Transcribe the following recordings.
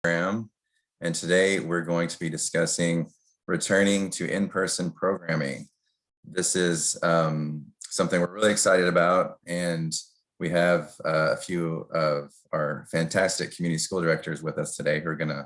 program, and today we're going to be discussing returning to in-person programming. This is something we're really excited about, and we have a few of our fantastic community school directors with us today who are going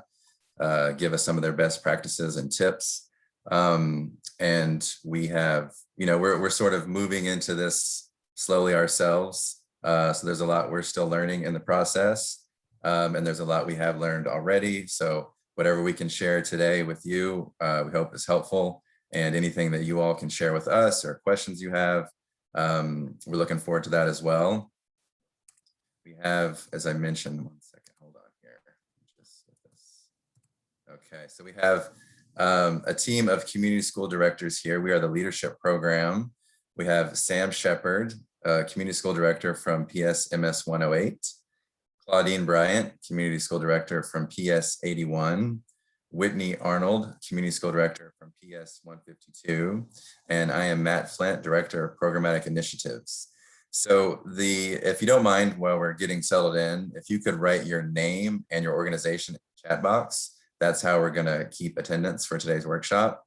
to give us some of their best practices and tips. And we have, we're sort of moving into this slowly ourselves. So there's a lot we're still learning in the process, and there's a lot we have learned already. So whatever we can share today with you, we hope is helpful, and anything that you all can share with us or questions you have, we're looking forward to that as well. We have, as I mentioned, one second, hold on here. Okay, so we have a team of community school directors here. We are the leadership program. We have Sam Shepard, community school director from PS MS 108. Claudine Bryant, community school director from PS 81. Whitney Arnold, community school director from PS 152. And I am Matt Flint, director of programmatic initiatives. So if you don't mind, while we're getting settled in, if you could write your name and your organization in the chat box, that's how we're going to keep attendance for today's workshop.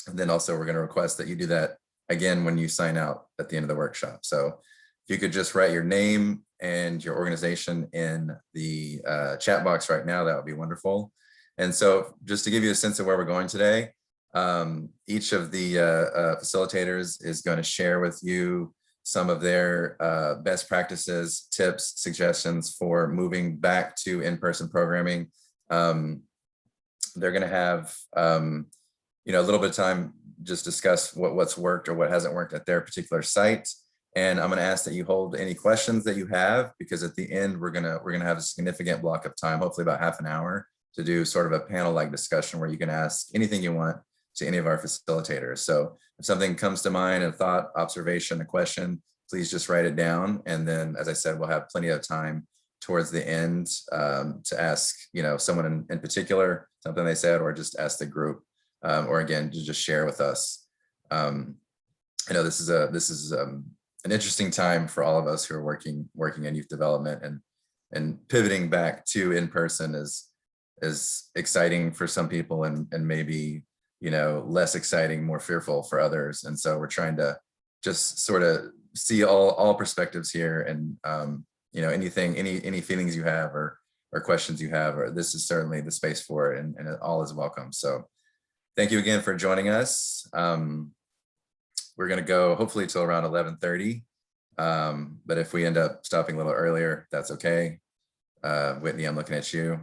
And then also we're going to request that you do that again when you sign out at the end of the workshop. So if you could just write your name and your organization in the chat box right now, that would be wonderful. And so just to give you a sense of where we're going today, each of the facilitators is going to share with you some of their best practices, tips, suggestions for moving back to in-person programming. They're going to have a little bit of time just discuss what's worked or what hasn't worked at their particular site. And I'm going to ask that you hold any questions that you have, because at the end we're going to have a significant block of time, hopefully about half an hour, to do sort of a panel-like discussion where you can ask anything you want to any of our facilitators. So if something comes to mind, a thought, observation, a question, please just write it down. And then, as I said, we'll have plenty of time towards the end to ask, someone in particular, something they said, or just ask the group, or again, to just share with us. I know this is an interesting time for all of us who are working in youth development, and pivoting back to in-person is exciting for some people, and maybe, less exciting, more fearful for others. And so we're trying to just sort of see all perspectives here, and anything, any feelings you have or questions you have, or this is certainly the space for it, and it all is welcome. So thank you again for joining us. We're going to go hopefully till around 11:30, but if we end up stopping a little earlier, that's okay. Whitney, I'm looking at you.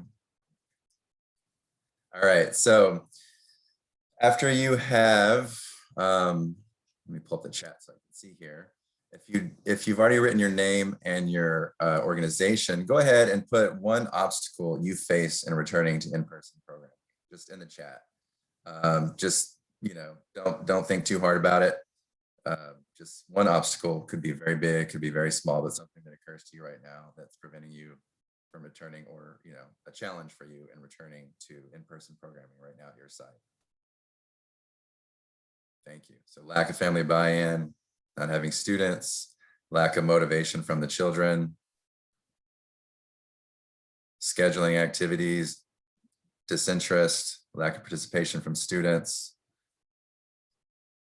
All right, so after you have, let me pull up the chat so I can see here. If you've already written your name and your organization, go ahead and put one obstacle you face in returning to in-person programming, just in the chat. Don't think too hard about it. Just one obstacle, could be very big, could be very small, but something that occurs to you right now that's preventing you from returning, or a challenge for you in returning to in-person programming right now at your site. Thank you. So lack of family buy-in, not having students, lack of motivation from the children, scheduling activities, disinterest, lack of participation from students,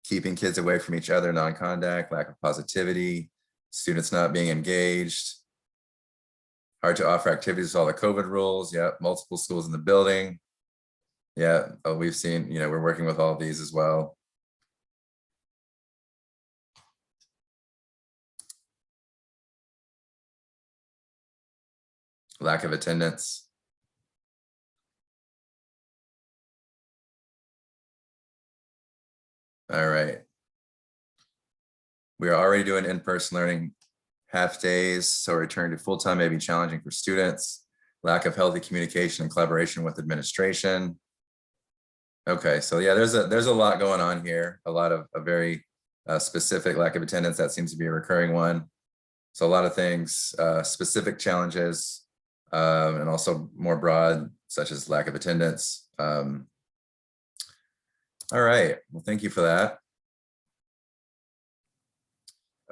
keeping kids away from each other, non-contact, lack of positivity, students not being engaged, hard to offer activities with all the COVID rules. Yeah, multiple schools in the building. Yeah, we've seen, we're working with all of these as well. Lack of attendance. All right. We are already doing in-person learning half days, so return to full-time may be challenging for students. Lack of healthy communication and collaboration with administration. Okay, so yeah, there's a lot going on here. A lot of a very specific lack of attendance. That seems to be a recurring one. So a lot of things, specific challenges, and also more broad, such as lack of attendance. All right, well, thank you for that.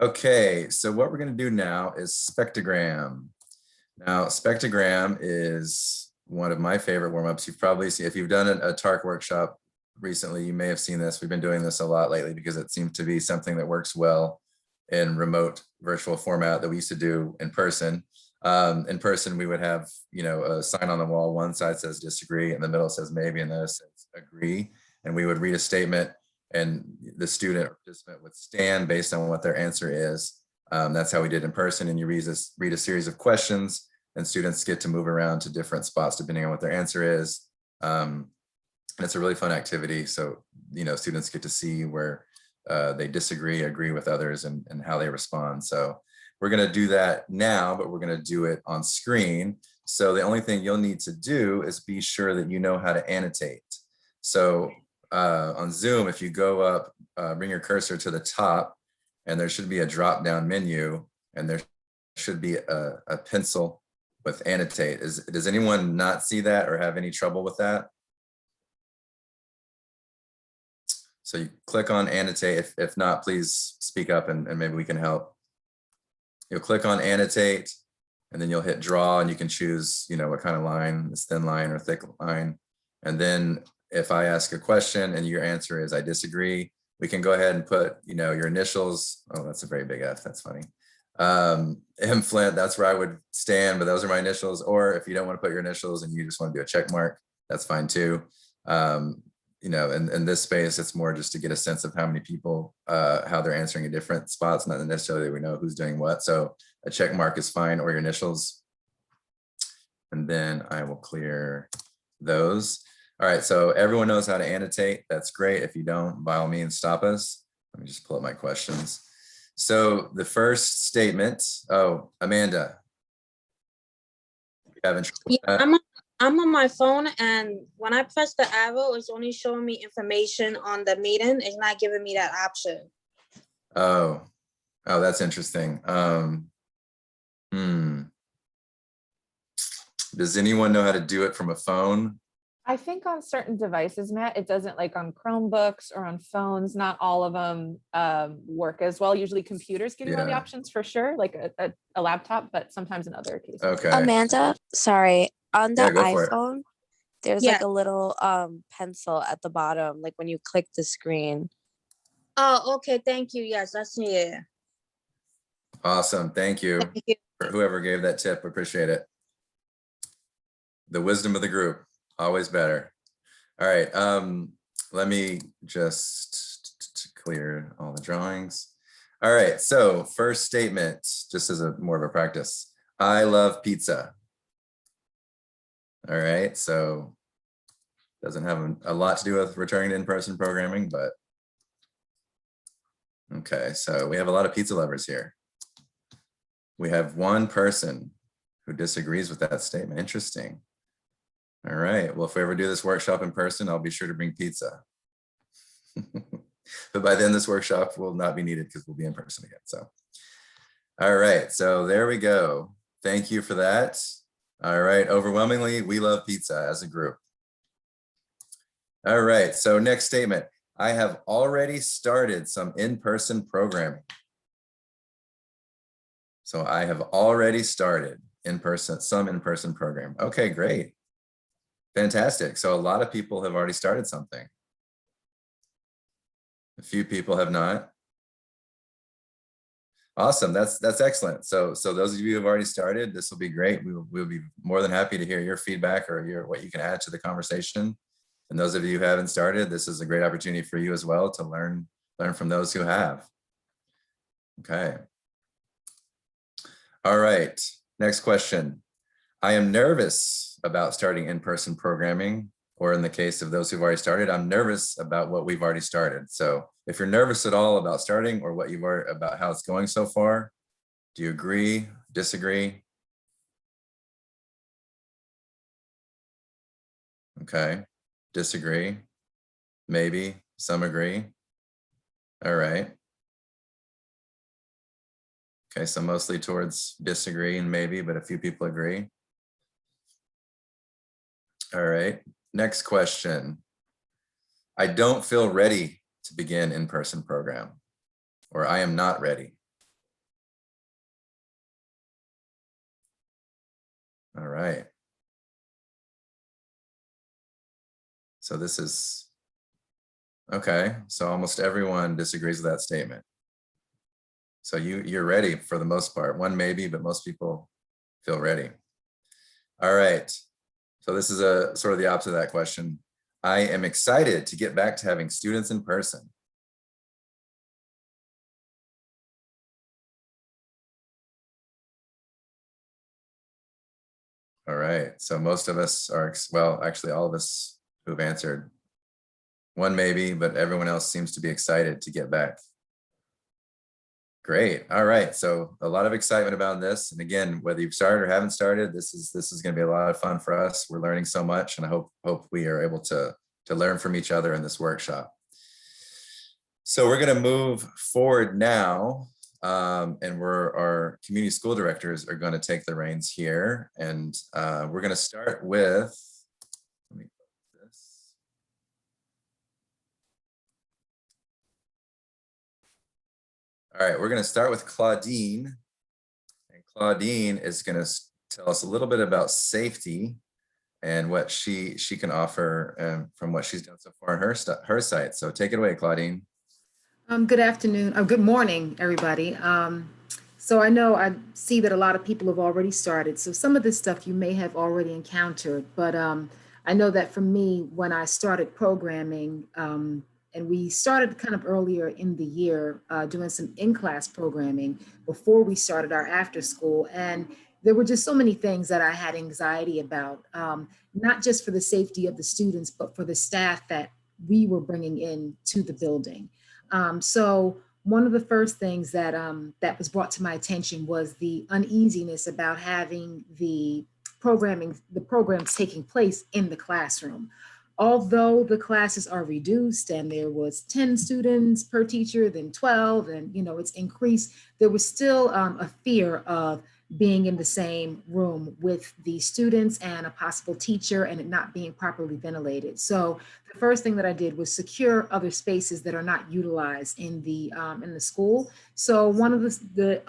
Okay, so what we're going to do now is spectrogram. Now, spectrogram is one of my favorite warm-ups. You've probably seen, if you've done a TARC workshop recently, you may have seen this. We've been doing this a lot lately because it seems to be something that works well in remote virtual format that we used to do in person. In person, we would have, a sign on the wall. One side says disagree, and the middle says maybe, and the other says agree. And we would read a statement, and the student or participant would stand based on what their answer is. That's how we did in person. And you read a series of questions, and students get to move around to different spots depending on what their answer is. And it's a really fun activity. So, students get to see where they disagree, agree with others, and how they respond. So we're going to do that now, but we're going to do it on screen. So the only thing you'll need to do is be sure that you know how to annotate. So on Zoom, if you go up, bring your cursor to the top, and there should be a drop-down menu, and there should be a pencil with annotate. Does anyone not see that or have any trouble with that? So you click on annotate. If not, please speak up and maybe we can help. You'll click on annotate, and then you'll hit draw, and you can choose, what kind of line, this thin line or thick line. And then if I ask a question and your answer is I disagree, we can go ahead and put, your initials. Oh, that's a very big F. That's funny. M Flint, that's where I would stand, but those are my initials. Or if you don't want to put your initials and you just want to do a check mark, that's fine too. In this space, it's more just to get a sense of how many people, how they're answering in different spots, not necessarily that we know who's doing what. So a check mark is fine, or your initials. And then I will clear those. All right, so everyone knows how to annotate. That's great. If you don't, by all means, stop us. Let me just pull up my questions. So the first statement, Amanda. I'm on my phone, and when I press the arrow, it's only showing me information on the meeting. It's not giving me that option. Oh, that's interesting. Does anyone know how to do it from a phone? I think on certain devices, Matt, it doesn't, like on Chromebooks or on phones, not all of them work as well. Usually computers give you all the options for sure, like a laptop, but sometimes in other cases. Okay. Amanda, sorry, on the iPhone, there's like a little pencil at the bottom, like when you click the screen. Oh, okay. Thank you. Yes, I see it. Awesome. Thank you. For whoever gave that tip. Appreciate it. The wisdom of the group, always better. All right. Let me just clear all the drawings. All right. So first statement, just as more of a practice. I love pizza. All right. So doesn't have a lot to do with returning to in-person programming, but okay. So we have a lot of pizza lovers here. We have one person who disagrees with that statement. Interesting. All right. Well, if we ever do this workshop in person, I'll be sure to bring pizza. But by then this workshop will not be needed because we'll be in person again. So, all right. So there we go. Thank you for that. All right. Overwhelmingly, we love pizza as a group. All right. So next statement. I have already started some in-person programming. So I have already started some in-person program. Okay, great. Fantastic. So a lot of people have already started something. A few people have not. Awesome. That's excellent. So those of you who have already started, this will be great. We'll be more than happy to hear your feedback or what you can add to the conversation. And those of you who haven't started, this is a great opportunity for you as well to learn from those who have. Okay. All right. Next question. I am nervous about starting in-person programming, or in the case of those who've already started, I'm nervous about what we've already started. So if you're nervous at all about starting or what you've already, about how it's going so far, do you agree, disagree? Okay, disagree, maybe, some agree. All right. Okay, so mostly towards disagree and maybe, but a few people agree. All right, next question. I don't feel ready to begin in-person program, or I am not ready. All right. So this is, okay, so almost everyone disagrees with that statement. So you're ready for the most part. One maybe, but most people feel ready. All right, so this is a sort of the opposite of that question. I am excited to get back to having students in person. All right, so most of us are, well, actually all of us who've answered, one maybe, but everyone else seems to be excited to get back. Great. All right. So a lot of excitement about this. And again, whether you've started or haven't started, this is going to be a lot of fun for us. We're learning so much, and I hope we are able to learn from each other in this workshop. So we're going to move forward now. And our community school directors are going to take the reins here. And we're going to start with, let me put this. All right, we're going to start with Claudine. And Claudine is going to tell us a little bit about safety and what she can offer from what she's done so far on her site. So take it away, Claudine. Good afternoon, or good morning, everybody. So I see that a lot of people have already started. So some of this stuff you may have already encountered, but I know that for me, when I started programming, and we started kind of earlier in the year doing some in-class programming before we started our after school. And there were just so many things that I had anxiety about, not just for the safety of the students, but for the staff that we were bringing in to the building. So one of the first things that that was brought to my attention was the uneasiness about having the programs taking place in the classroom. Although the classes are reduced and there was 10 students per teacher, then 12, and it's increased, there was still a fear of being in the same room with the students and a possible teacher and it not being properly ventilated. So the first thing that I did was secure other spaces that are not utilized in the school. So one of the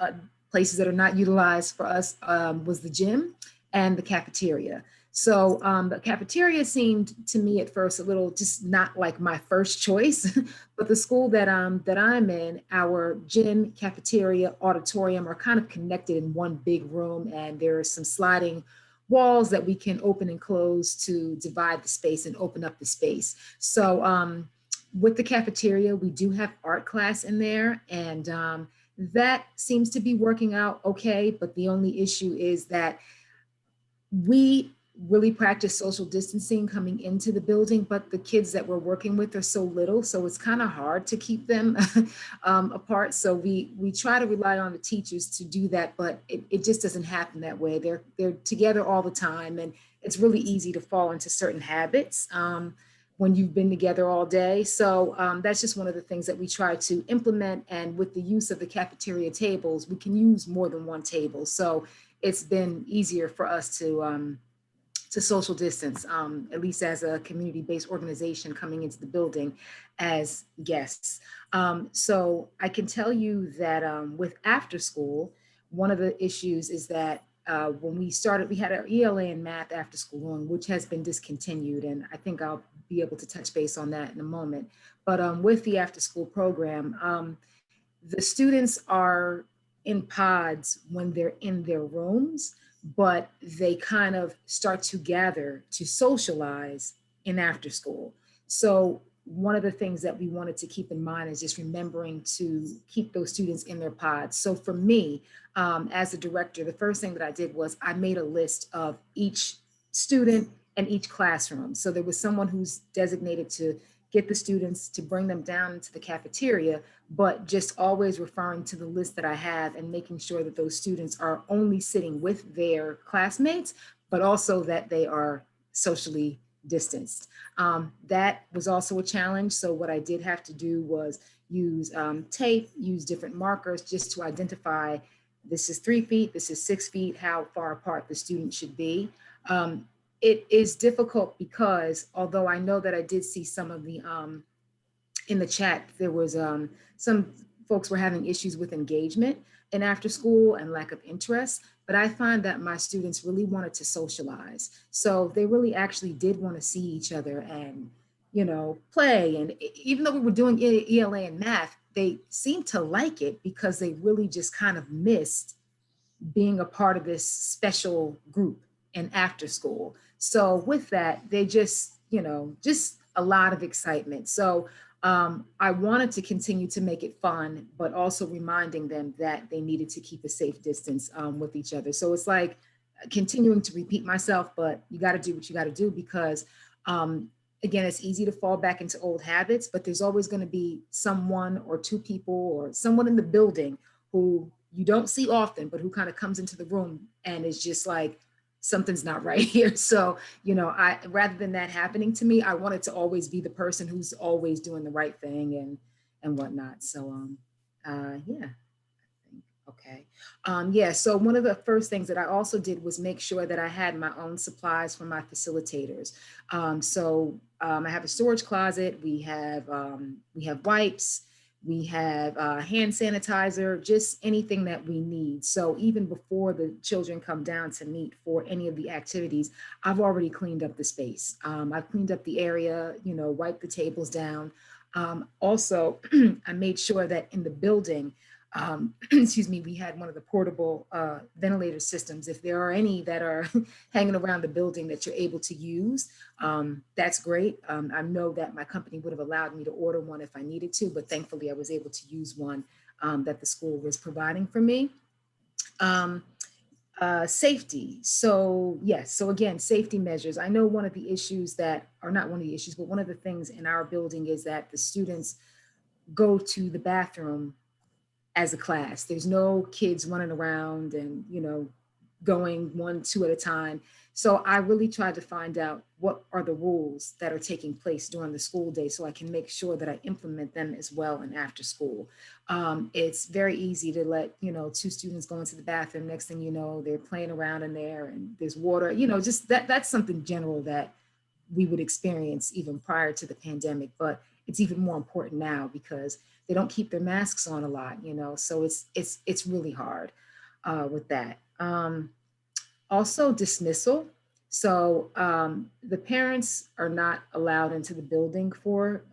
places that are not utilized for us was the gym and the cafeteria. So the cafeteria seemed to me at first a little just not like my first choice, but the school that I'm in, our gym, cafeteria, auditorium are kind of connected in one big room, and there are some sliding walls that we can open and close to divide the space and open up the space. So with the cafeteria, we do have art class in there, and that seems to be working out okay, but the only issue is that we really practice social distancing coming into the building, but the kids that we're working with are so little, so it's kind of hard to keep them apart. So we try to rely on the teachers to do that, but it just doesn't happen that way. They're together all the time, and it's really easy to fall into certain habits when you've been together all day. So that's just one of the things that we try to implement. And with the use of the cafeteria tables, we can use more than one table. So it's been easier for us to social distance, at least as a community-based organization coming into the building as guests. So I can tell you that with after school, one of the issues is that when we started, we had our ELA and math after school room, which has been discontinued. And I think I'll be able to touch base on that in a moment. But with the after school program, the students are in pods when they're in their rooms, but they kind of start to gather to socialize in after school. So one of the things that we wanted to keep in mind is just remembering to keep those students in their pods. So for me, as a director, the first thing that I did was I made a list of each student and each classroom. So there was someone who's designated to get the students to bring them down into the cafeteria, but just always referring to the list that I have and making sure that those students are only sitting with their classmates, but also that they are socially distanced. That was also a challenge. So what I did have to do was use tape, use different markers just to identify this is 3 feet, this is 6 feet, how far apart the student should be. It is difficult because although I know that I did see some of the, in the chat, there was some folks were having issues with engagement in after school and lack of interest, but I find that my students really wanted to socialize. So they really actually did want to see each other and play. And even though we were doing ELA and math, they seemed to like it because they really just kind of missed being a part of this special group and after school. So with that, they just, just a lot of excitement. So I wanted to continue to make it fun, but also reminding them that they needed to keep a safe distance with each other. So it's like continuing to repeat myself, but you got to do what you got to do because again, it's easy to fall back into old habits, but there's always going to be someone or two people or someone in the building who you don't see often, but who kind of comes into the room and is just like, something's not right here. So, I, rather than that happening to me, I wanted to always be the person who's always doing the right thing and whatnot. So, yeah. Okay. Yeah. So one of the first things that I also did was make sure that I had my own supplies for my facilitators. I have a storage closet. We have wipes. We have hand sanitizer, just anything that we need. So even before the children come down to meet for any of the activities, I've already cleaned up the space. I've cleaned up the area, wiped the tables down. Also, I made sure that in the building, excuse me, we had one of the portable ventilator systems. If there are any that are hanging around the building that you're able to use, that's great. I know that my company would have allowed me to order one if I needed to, but thankfully I was able to use one that the school was providing for me. Safety. So yes, so again, safety measures. I know one of the issues that are not one of the issues, but one of the things in our building is that the students go to the bathroom as a class. There's no kids running around and, going 1, 2 at a time. So I really tried to find out what are the rules that are taking place during the school day so I can make sure that I implement them as well and after school. It's very easy to let, 2 students go into the bathroom. Next thing you know, they're playing around in there and there's water, just that's something general that we would experience even prior to the pandemic, but it's even more important now because they don't keep their masks on a lot, so it's really hard with that. Also dismissal. So the parents are not allowed into the building for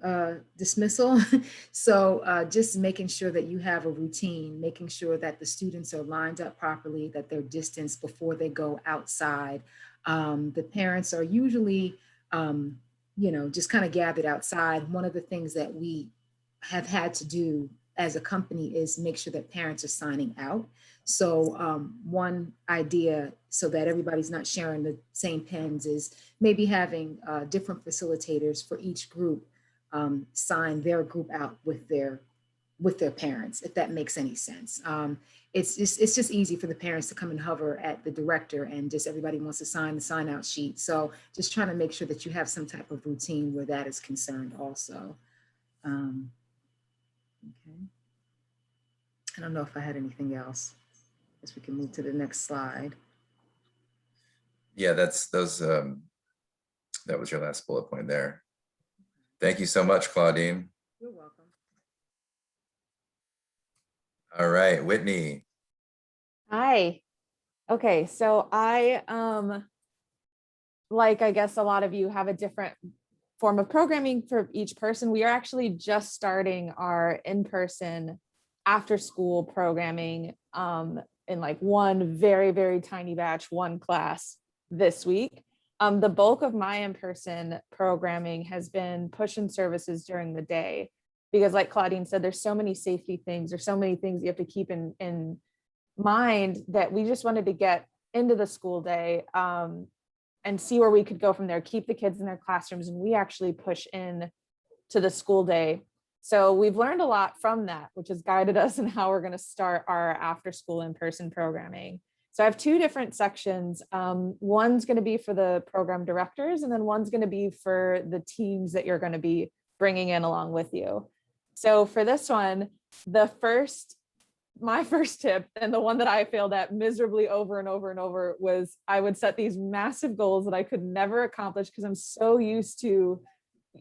dismissal. So just making sure that you have a routine, making sure that the students are lined up properly, that they're distanced before they go outside. The parents are usually, just kind of gathered outside. One of the things that we have had to do as a company is make sure that parents are signing out. So one idea so that everybody's not sharing the same pens is maybe having different facilitators for each group sign their group out with their parents, if that makes any sense. It's just easy for the parents to come and hover at the director and just everybody wants to sign the sign out sheet. So just trying to make sure that you have some type of routine where that is concerned also. Okay. I don't know if I had anything else. I guess we can move to the next slide. Yeah, that was your last bullet point there. Thank you so much, Claudine. You're welcome. All right, Whitney. Hi. Okay, so I like I guess a lot of you have a different form of programming for each person. We are actually just starting our in-person after school programming in like one very, very tiny batch, one class this week. The bulk of my in-person programming has been push-in services during the day, because like Claudine said, there's so many safety things, there's so many things you have to keep in mind that we just wanted to get into the school day and see where we could go from there, keep the kids in their classrooms, and we actually push in to the school day. So we've learned a lot from that, which has guided us in how we're going to start our after school in-person programming. So I have 2 different sections. One's going to be for the program directors, and then one's going to be for the teams that you're going to be bringing in along with you. So for this one, my first tip, and the one that I failed at miserably over and over and over, was I would set these massive goals that I could never accomplish because I'm so used to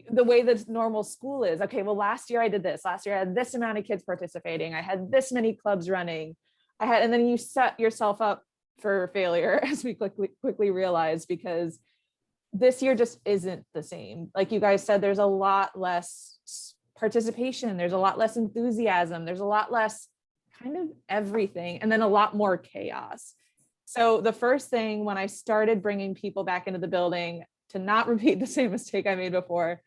the way that normal school is. Okay, well, last year I did this. Last year I had this amount of kids participating. I had this many clubs running. And then you set yourself up for failure, as we quickly realized, because this year just isn't the same. Like you guys said, there's a lot less participation, there's a lot less enthusiasm, there's a lot less kind of everything, and then a lot more chaos. So the first thing when I started bringing people back into the building, to not repeat the same mistake I made before,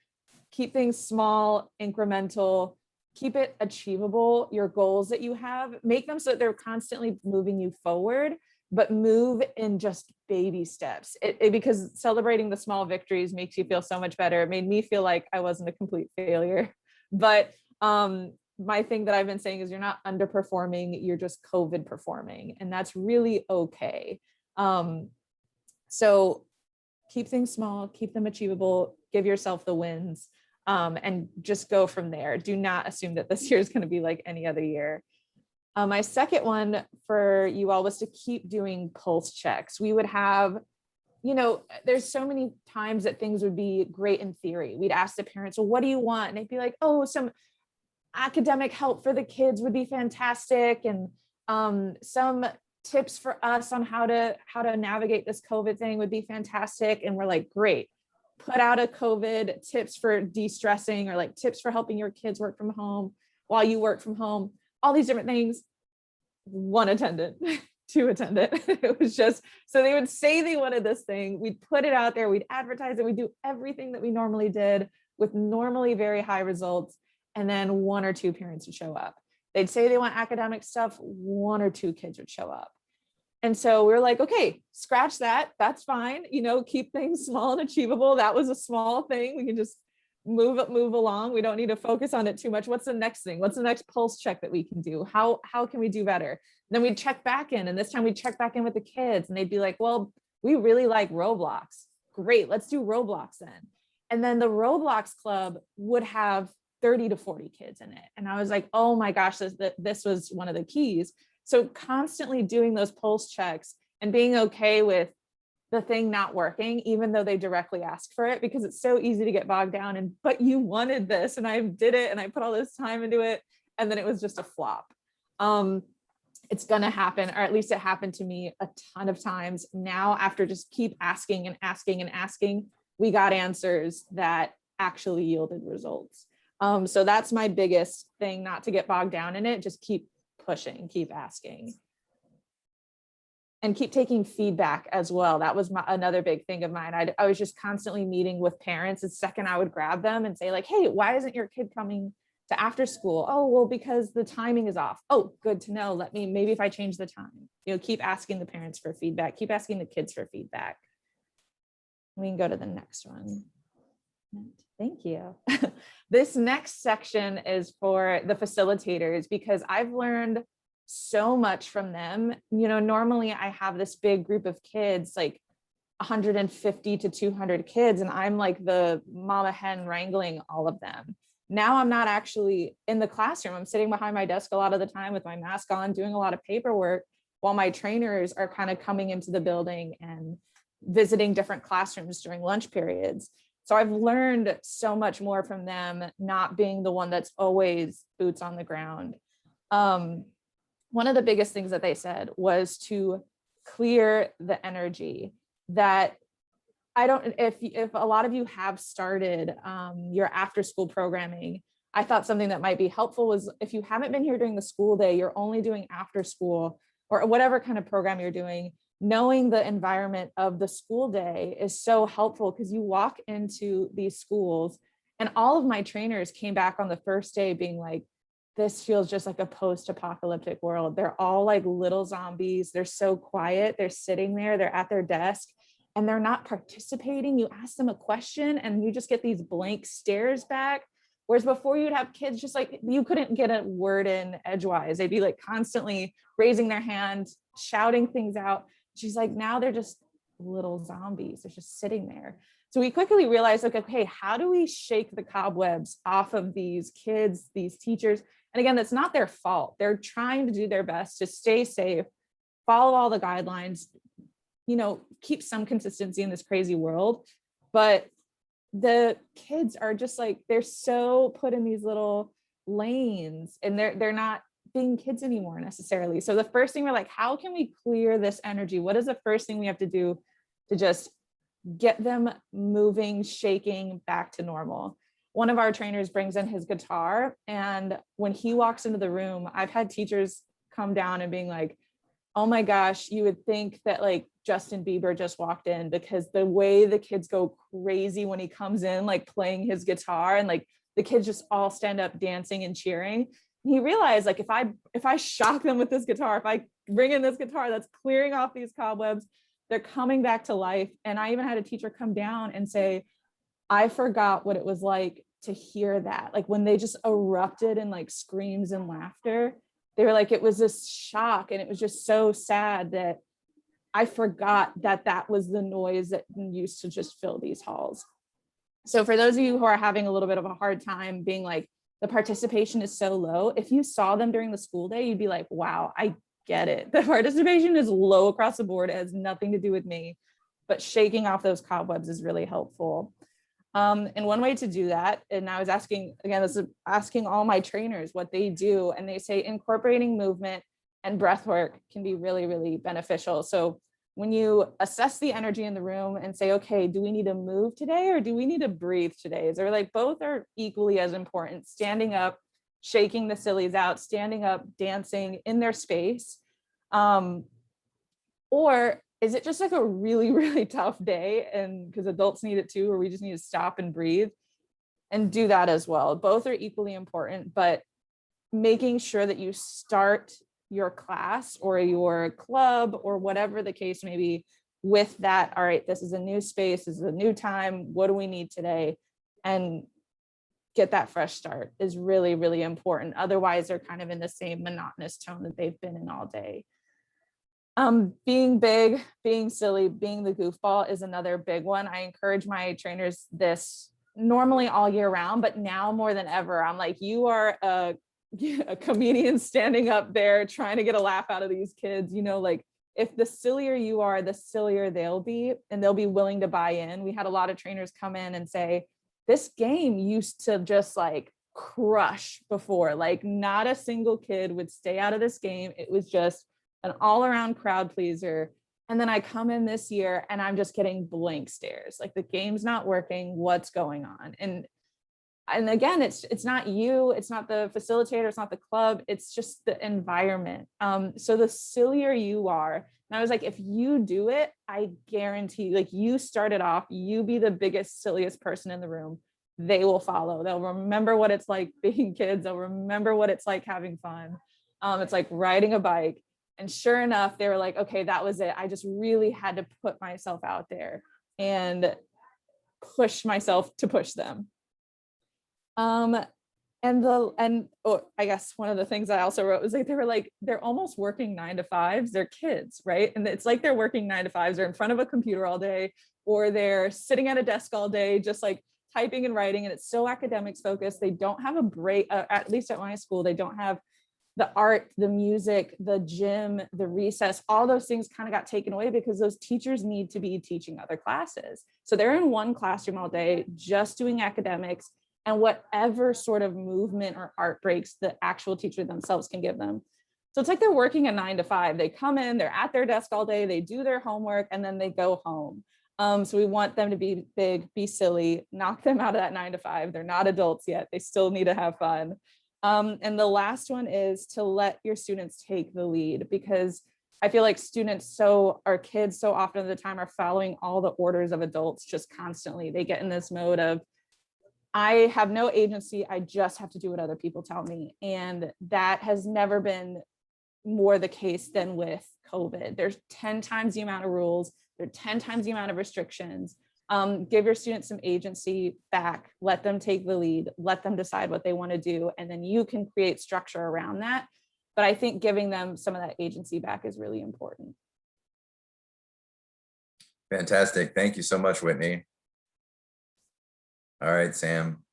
keep things small, incremental, keep it achievable, your goals that you have, make them so that they're constantly moving you forward, but move in just baby steps. Because celebrating the small victories makes you feel so much better. It made me feel like I wasn't a complete failure. But my thing that I've been saying is you're not underperforming, you're just COVID performing, and that's really okay. So keep things small, keep them achievable, give yourself the wins, and just go from there. Do not assume that this year is going to be like any other year. My second one for you all was to keep doing pulse checks. We would have, there's so many times that things would be great in theory. We'd ask the parents, well, what do you want? And they'd be like, oh, some academic help for the kids would be fantastic. And some tips for us on how to navigate this COVID thing would be fantastic. And we're like, great, put out a COVID tips for de-stressing, or like tips for helping your kids work from home while you work from home, all these different things. One attendant, two attendant. It was just, so they would say they wanted this thing, we'd put it out there, we'd advertise it, we'd do everything that we normally did with normally very high results. And then one or two parents would show up. They'd say they want academic stuff, one or two kids would show up. And so we were like, okay, scratch that. That's fine. Keep things small and achievable. That was a small thing. We can just move along. We don't need to focus on it too much. What's the next thing? What's the next pulse check that we can do? How can we do better? And then we'd check back in, and this time we'd check back in with the kids, and they'd be like, well, we really like Roblox. Great, let's do Roblox then. And then the Roblox club would have 30 to 40 kids in it. And I was like, oh my gosh, this was one of the keys. So constantly doing those pulse checks and being okay with the thing not working, even though they directly asked for it, because it's so easy to get bogged down and, but you wanted this and I did it and I put all this time into it, and then it was just a flop. It's gonna happen, or at least it happened to me a ton of times. Now, after just keep asking and asking and asking, we got answers that actually yielded results. So that's my biggest thing, not to get bogged down in it, just keep pushing, keep asking. And keep taking feedback as well. That was another big thing of mine. I was just constantly meeting with parents. The second I would grab them and say like, hey, why isn't your kid coming to after school? Oh, well, because the timing is off. Oh, good to know. Maybe if I change the time, keep asking the parents for feedback, keep asking the kids for feedback. We can go to the next one. Thank you. This next section is for the facilitators, because I've learned so much from them. Normally I have this big group of kids, like 150 to 200 kids, and I'm like the mama hen wrangling all of them. Now I'm not actually in the classroom. I'm sitting behind my desk a lot of the time with my mask on, doing a lot of paperwork, while my trainers are kind of coming into the building and visiting different classrooms during lunch periods. So I've learned so much more from them, not being the one that's always boots on the ground. One of the biggest things that they said was to clear the energy. That if a lot of you have started your after school programming, I thought something that might be helpful was, if you haven't been here during the school day, you're only doing after school or whatever kind of program you're doing, knowing the environment of the school day is so helpful, because you walk into these schools, and all of my trainers came back on the first day being like, this feels just like a post-apocalyptic world. They're all like little zombies. They're so quiet. They're sitting there, they're at their desk, and they're not participating. You ask them a question and you just get these blank stares back. Whereas before, you'd have kids just like, you couldn't get a word in edgewise. They'd be like constantly raising their hand, shouting things out. She's like, now they're just little zombies. They're just sitting there. So we quickly realized, like, okay, how do we shake the cobwebs off of these kids, these teachers? And again, that's not their fault. They're trying to do their best to stay safe, follow all the guidelines, keep some consistency in this crazy world. But the kids are just like, they're so put in these little lanes, and they're not being kids anymore necessarily. So the first thing, we're like, how can we clear this energy? What is the first thing we have to do to just get them moving, shaking back to normal. One of our trainers brings in his guitar, and when he walks into the room, I've had teachers come down and being like, oh my gosh, you would think that like Justin Bieber just walked in, because the way the kids go crazy when he comes in, like playing his guitar, and like the kids just all stand up dancing and cheering. And he realized, like, if I shock them with this guitar, if I bring in this guitar that's clearing off these cobwebs, they're coming back to life. And I even had a teacher come down and say, I forgot what it was like to hear that. Like when they just erupted in like screams and laughter, they were like, it was this shock. And it was just so sad that I forgot that that was the noise that used to just fill these halls. So for those of you who are having a little bit of a hard time being like, the participation is so low, if you saw them during the school day, you'd be like, wow, I get it. The participation is low across the board. It has nothing to do with me, but shaking off those cobwebs is really helpful. And one way to do that, and I was asking, again, this is asking all my trainers what they do, and they say incorporating movement and breath work can be really, really beneficial. So when you assess the energy in the room and say, okay, do we need to move today or do we need to breathe today? They're like, both are equally as important. Standing up, shaking the sillies out, standing up, dancing in their space. Or is it just like a really, really tough day, and because adults need it too, or we just need to stop and breathe and do that as well? Both are equally important, but making sure that you start your class or your club or whatever the case may be with that, all right, this is a new space, this is a new time, what do we need today? And get that fresh start is really, really important. Otherwise, they're kind of in the same monotonous tone that they've been in all day. Being big, being silly, being the goofball is another big one. I encourage my trainers this normally all year round, but now more than ever, I'm like, you are a comedian standing up there trying to get a laugh out of these kids. You know, like if the sillier you are, the sillier they'll be, and they'll be willing to buy in. We had a lot of trainers come in and say, this game used to just like crush before, like not a single kid would stay out of this game. It was just an all-around crowd pleaser. And then I come in this year and I'm just getting blank stares, like the game's not working, what's going on? And again, it's not you, it's not the facilitator, it's not the club, it's just the environment. So the sillier you are, and I was like, if you do it, I guarantee, like you started off, you be the biggest, silliest person in the room, they will follow. They'll remember what it's like being kids. They'll remember what it's like having fun. It's like riding a bike. And sure enough, they were like, okay, that was it. I just really had to put myself out there and push myself to push them. I guess one of the things I also wrote was like, they were like, they're almost working 9 to 5s. They're kids, right? And it's like they're working 9 to 5s. They're in front of a computer all day, or they're sitting at a desk all day, just like typing and writing. And it's so academics focused. They don't have a break, at least at my school, they don't have the art, the music, the gym, the recess, all those things kind of got taken away because those teachers need to be teaching other classes. So they're in one classroom all day, just doing academics and whatever sort of movement or art breaks the actual teacher themselves can give them. So it's like they're working a 9 to 5. They come in, they're at their desk all day, they do their homework, and then they go home. So we want them to be big, be silly, knock them out of that 9 to 5. They're not adults yet. They still need to have fun. And the last one is to let your students take the lead, because I feel like students or kids so often of the time are following all the orders of adults just constantly. They get in this mode of, I have no agency, I just have to do what other people tell me. And that has never been more the case than with COVID. There's 10 times the amount of rules, there are 10 times the amount of restrictions. Give your students some agency back, let them take the lead, let them decide what they want to do, and then you can create structure around that. But I think giving them some of that agency back is really important. Fantastic. Thank you so much, Whitney. All right, Sam.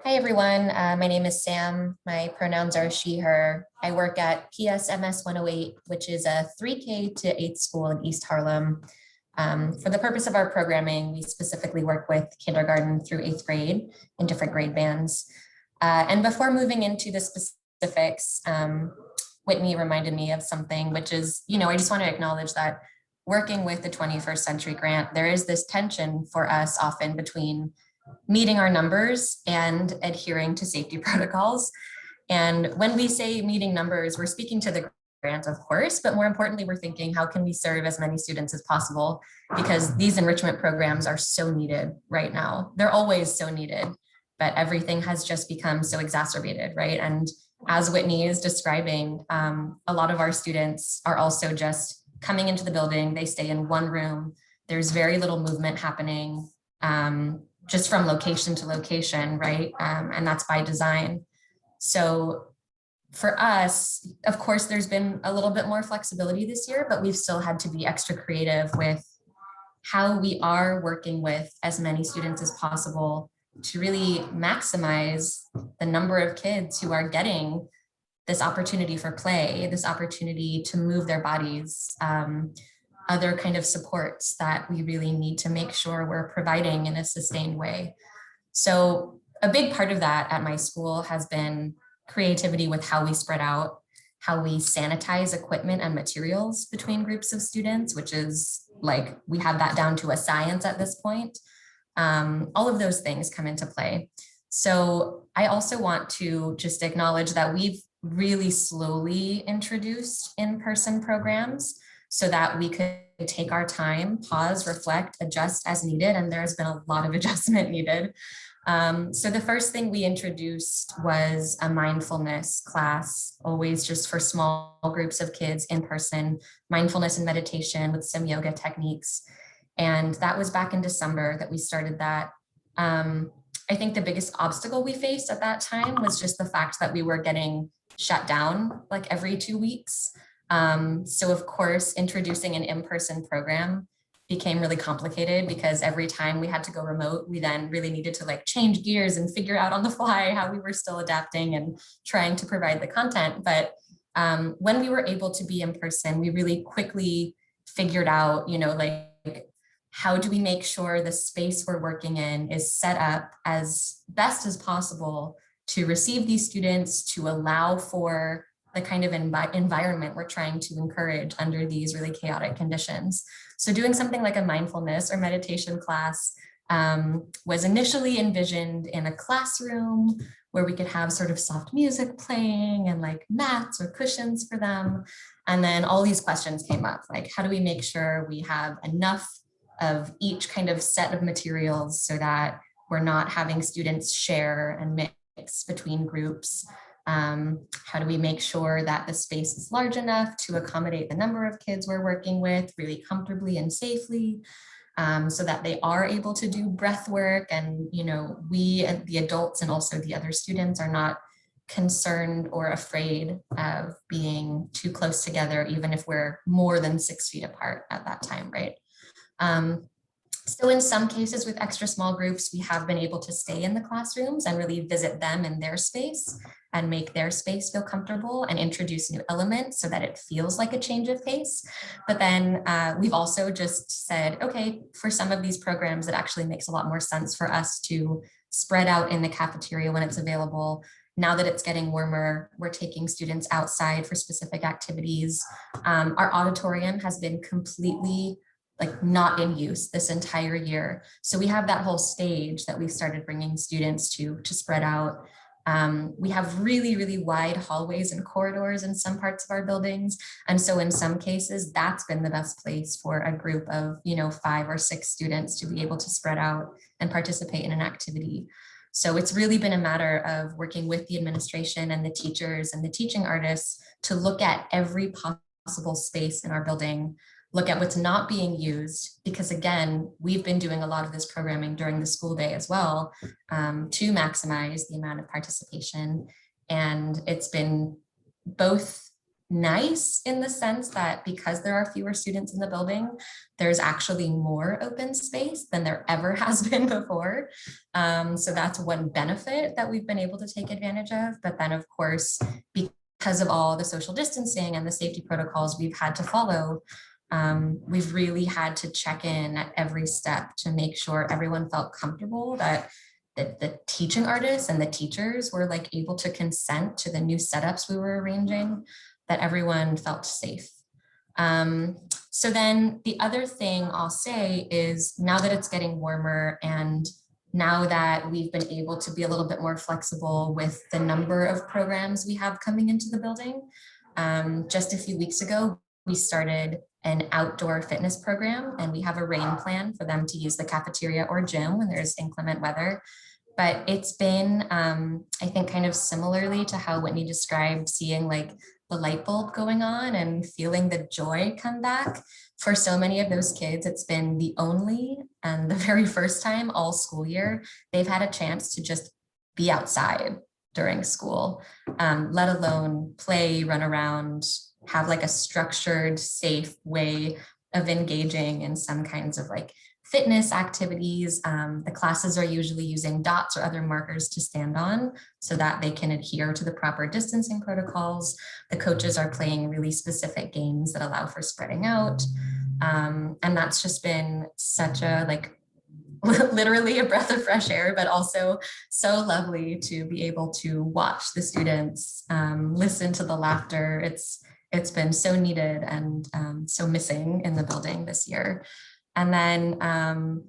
Hi, everyone. My name is Sam. My pronouns are she, her. I work at PSMS 108, which is a 3K to 8th school in East Harlem. For the purpose of our programming, we specifically work with kindergarten through 8th grade in different grade bands. And before moving into the specifics, Whitney reminded me of something, which is, I just want to acknowledge that working with the 21st Century Grant, there is this tension for us often between meeting our numbers and adhering to safety protocols. And when we say meeting numbers, we're speaking to the grant, of course, but more importantly, we're thinking, how can we serve as many students as possible? Because these enrichment programs are so needed right now. They're always so needed, but everything has just become so exacerbated, right? And as Whitney is describing, a lot of our students are also just coming into the building. They stay in one room. There's very little movement happening, just from location to location, right? And that's by design. So for us, of course, there's been a little bit more flexibility this year, but we've still had to be extra creative with how we are working with as many students as possible to really maximize the number of kids who are getting this opportunity for play, this opportunity to move their bodies, other kind of supports that we really need to make sure we're providing in a sustained way. So a big part of that at my school has been creativity with how we spread out, how we sanitize equipment and materials between groups of students, which is like, we have that down to a science at this point. All of those things come into play. So I also want to just acknowledge that we've really slowly introduced in-person programs so that we could take our time, pause, reflect, adjust as needed. And there's been a lot of adjustment needed. So the first thing we introduced was a mindfulness class, always just for small groups of kids in person, mindfulness and meditation with some yoga techniques. And that was back in December that we started that. I think the biggest obstacle we faced at that time was just the fact that we were getting shut down like every 2 weeks. So of course, introducing an in-person program became really complicated because every time we had to go remote, we then really needed to like change gears and figure out on the fly how we were still adapting and trying to provide the content. But when we were able to be in person, we really quickly figured out, you know, like, how do we make sure the space we're working in is set up as best as possible to receive these students, to allow for the kind of environment we're trying to encourage under these really chaotic conditions. So doing something like a mindfulness or meditation class was initially envisioned in a classroom where we could have sort of soft music playing and like mats or cushions for them. And then all these questions came up, like, how do we make sure we have enough of each kind of set of materials so that we're not having students share and mix between groups? How do we make sure that the space is large enough to accommodate the number of kids we're working with really comfortably and safely, so that they are able to do breath work, and you know, we and the adults and also the other students are not concerned or afraid of being too close together, even if we're more than 6 feet apart at that time, right? So in some cases with extra small groups, we have been able to stay in the classrooms and really visit them in their space and make their space feel comfortable and introduce new elements so that it feels like a change of pace. But then we've also just said, okay, for some of these programs, it actually makes a lot more sense for us to spread out in the cafeteria when it's available. Now that it's getting warmer, we're taking students outside for specific activities. Our auditorium has been completely like not in use this entire year. So we have that whole stage that we started bringing students to spread out. We have really, really wide hallways and corridors in some parts of our buildings. And so in some cases, that's been the best place for a group of, you know, 5 or 6 students to be able to spread out and participate in an activity. So it's really been a matter of working with the administration and the teachers and the teaching artists to look at every possible space in our building, look at what's not being used, because again, we've been doing a lot of this programming during the school day as well, to maximize the amount of participation. And it's been both nice in the sense that because there are fewer students in the building, there's actually more open space than there ever has been before. So that's one benefit that we've been able to take advantage of. But then of course, because of all the social distancing and the safety protocols we've had to follow, we've really had to check in at every step to make sure everyone felt comfortable, that the teaching artists and the teachers were like able to consent to the new setups we were arranging, that everyone felt safe. So then the other thing I'll say is now that it's getting warmer and now that we've been able to be a little bit more flexible with the number of programs we have coming into the building, just a few weeks ago, we started an outdoor fitness program, and we have a rain plan for them to use the cafeteria or gym when there's inclement weather. But it's been, I think, kind of similarly to how Whitney described seeing like the light bulb going on and feeling the joy come back. For so many of those kids, it's been the only and the very first time all school year they've had a chance to just be outside during school, let alone play, run around, have like a structured, safe way of engaging in some kinds of like fitness activities. The classes are usually using dots or other markers to stand on so that they can adhere to the proper distancing protocols. The coaches are playing really specific games that allow for spreading out. And that's just been such a like literally a breath of fresh air, but also so lovely to be able to watch the students, listen to the laughter. It's been so needed and so missing in the building this year. And then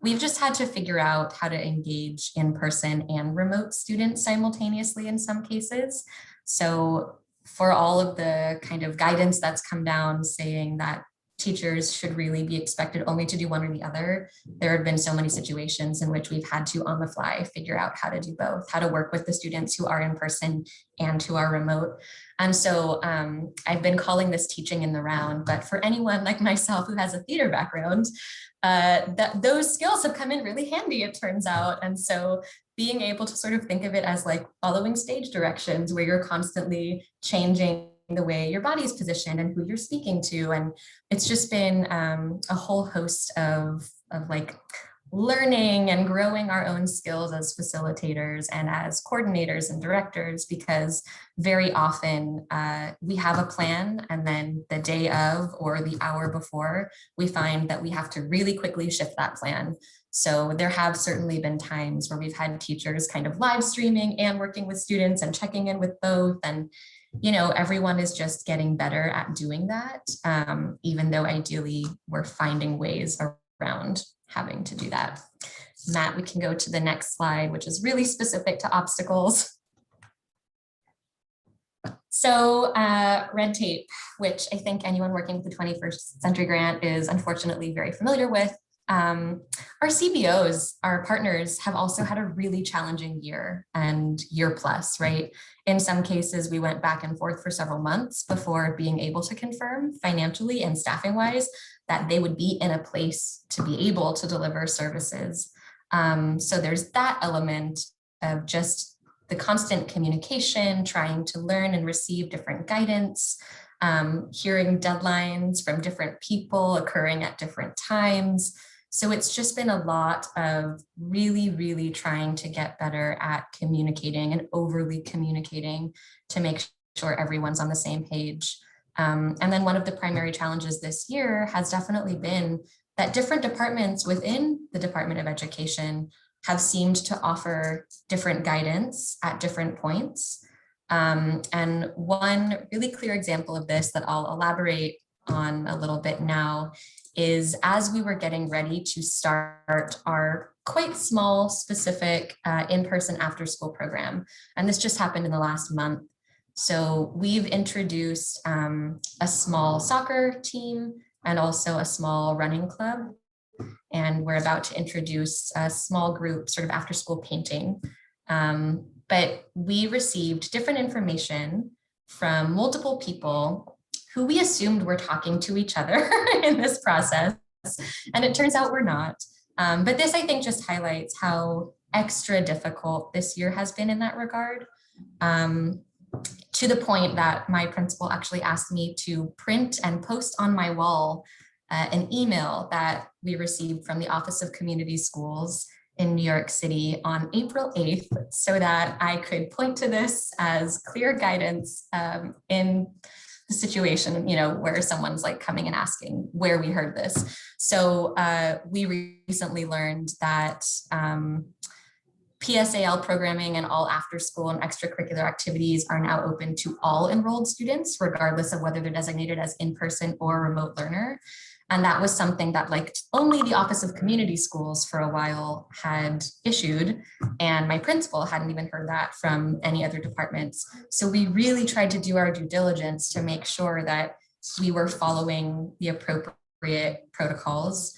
we've just had to figure out how to engage in-person and remote students simultaneously in some cases. So for all of the kind of guidance that's come down saying that teachers should really be expected only to do one or the other, there have been so many situations in which we've had to on the fly figure out how to do both, how to work with the students who are in person and who are remote. And so I've been calling this teaching in the round, but for anyone like myself who has a theater background, those skills have come in really handy, it turns out. And so being able to sort of think of it as like following stage directions where you're constantly changing the way your body is positioned and who you're speaking to. And it's just been a whole host of like learning and growing our own skills as facilitators and as coordinators and directors, because very often we have a plan and then the day of or the hour before, we find that we have to really quickly shift that plan. So there have certainly been times where we've had teachers kind of live streaming and working with students and checking in with both. And you know, everyone is just getting better at doing that, even though ideally we're finding ways around having to do that. Matt, we can go to the next slide, which is really specific to obstacles. So red tape, which I think anyone working with the 21st Century Grant is unfortunately very familiar with. Our CBOs, our partners, have also had a really challenging year and year plus, right? In some cases, we went back and forth for several months before being able to confirm financially and staffing wise that they would be in a place to be able to deliver services. So there's that element of just the constant communication, trying to learn and receive different guidance, hearing deadlines from different people occurring at different times. So it's just been a lot of really, really trying to get better at communicating and overly communicating to make sure everyone's on the same page. And then one of the primary challenges this year has definitely been that different departments within the Department of Education have seemed to offer different guidance at different points. And one really clear example of this that I'll elaborate on a little bit now is as we were getting ready to start our quite small, specific in-person after-school program. And this just happened in the last month. So we've introduced a small soccer team and also a small running club. And we're about to introduce a small group sort of after-school painting. But we received different information from multiple people who we assumed were talking to each other in this process. And it turns out we're not. But this, I think, just highlights how extra difficult this year has been in that regard, to the point that my principal actually asked me to print and post on my wall an email that we received from the Office of Community Schools in New York City on April 8th, so that I could point to this as clear guidance in the situation, you know, where someone's like coming and asking where we heard this. So we recently learned that PSAL programming and all after school and extracurricular activities are now open to all enrolled students, regardless of whether they're designated as in-person or remote learner. And that was something that like only the Office of Community Schools for a while had issued. And my principal hadn't even heard that from any other departments. So we really tried to do our due diligence to make sure that we were following the appropriate protocols,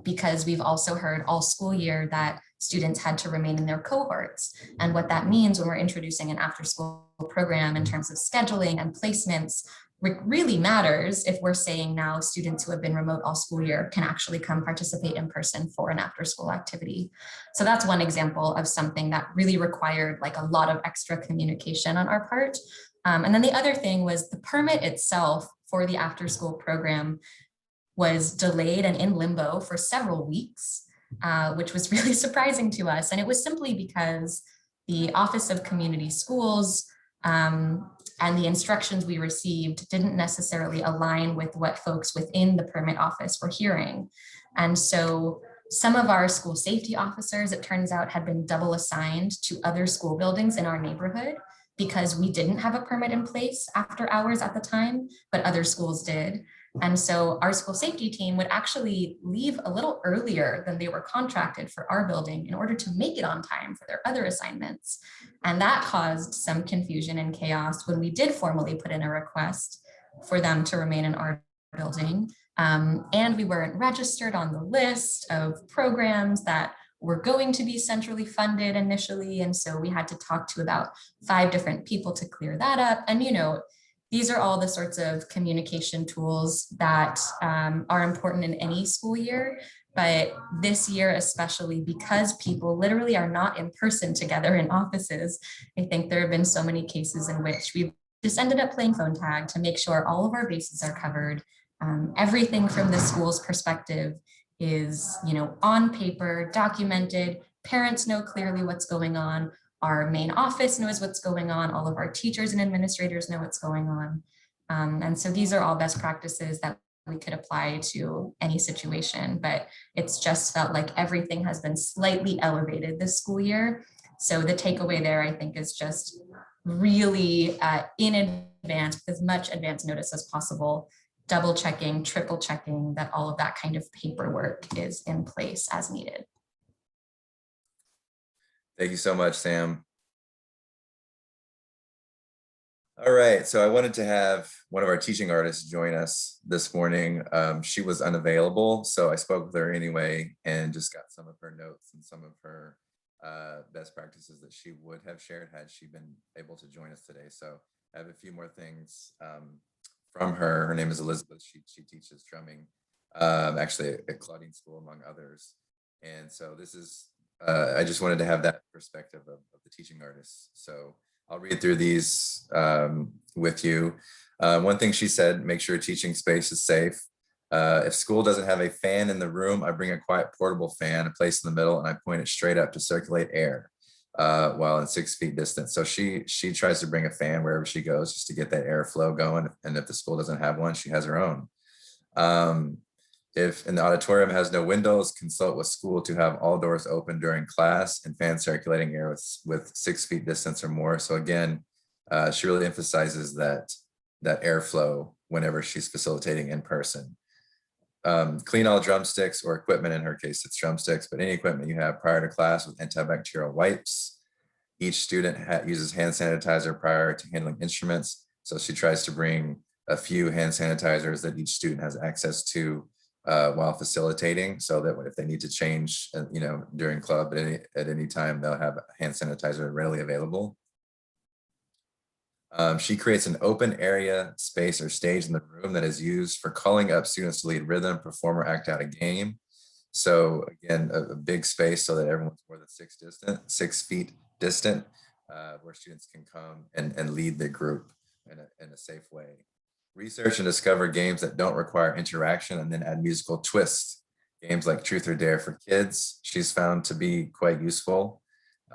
because we've also heard all school year that students had to remain in their cohorts. And what that means when we're introducing an after school program in terms of scheduling and placements really matters if we're saying now students who have been remote all school year can actually come participate in person for an after school activity. So that's one example of something that really required like a lot of extra communication on our part. And then the other thing was the permit itself for the after school program was delayed and in limbo for several weeks, which was really surprising to us. And it was simply because the Office of Community Schools and the instructions we received didn't necessarily align with what folks within the permit office were hearing. And so some of our school safety officers, it turns out, had been double assigned to other school buildings in our neighborhood because we didn't have a permit in place after hours at the time, but other schools did. And so our school safety team would actually leave a little earlier than they were contracted for our building in order to make it on time for their other assignments. And that caused some confusion and chaos when we did formally put in a request for them to remain in our building. And we weren't registered on the list of programs that were going to be centrally funded initially. And so we had to talk to about 5 different people to clear that up. And, you know, these are all the sorts of communication tools that are important in any school year, but this year especially because people literally are not in person together in offices. I think there have been so many cases in which we've just ended up playing phone tag to make sure all of our bases are covered. Everything from the school's perspective is, you know, on paper, documented. Parents know clearly what's going on. Our main office knows what's going on. All of our teachers and administrators know what's going on. And so these are all best practices that we could apply to any situation, but it's just felt like everything has been slightly elevated this school year. So the takeaway there, I think, is just really in advance, with as much advance notice as possible, double checking, triple checking that all of that kind of paperwork is in place as needed. Thank you so much, Sam. All right, so I wanted to have one of our teaching artists join us this morning. She was unavailable, so I spoke with her anyway and just got some of her notes and some of her best practices that she would have shared had she been able to join us today. So I have a few more things from her. Her name is Elizabeth. She teaches drumming, actually at Claudine School, among others. And so this is, I just wanted to have that perspective of the teaching artists. So I'll read through these with you. One thing she said, make sure teaching space is safe. If school doesn't have a fan in the room, I bring a quiet portable fan, I place in the middle, and I point it straight up to circulate air while in 6 feet distance. So she tries to bring a fan wherever she goes just to get that airflow going. And if the school doesn't have one, she has her own. If an auditorium has no windows, consult with school to have all doors open during class and fan circulating air with 6 feet distance or more. So again, she really emphasizes that airflow whenever she's facilitating in person. Clean all drumsticks or equipment. In her case, it's drumsticks, but any equipment you have prior to class with antibacterial wipes. Each student uses hand sanitizer prior to handling instruments. So she tries to bring a few hand sanitizers that each student has access to while facilitating, so that if they need to change, during club at any time, they'll have hand sanitizer readily available. She creates an open area, space, or stage in the room that is used for calling up students to lead rhythm, perform, or act out a game. So again, a big space so that everyone's more than 6 feet distant, where students can come and lead the group in a safe way. Research and discover games that don't require interaction and then add musical twists. Games like Truth or Dare for kids, she's found to be quite useful.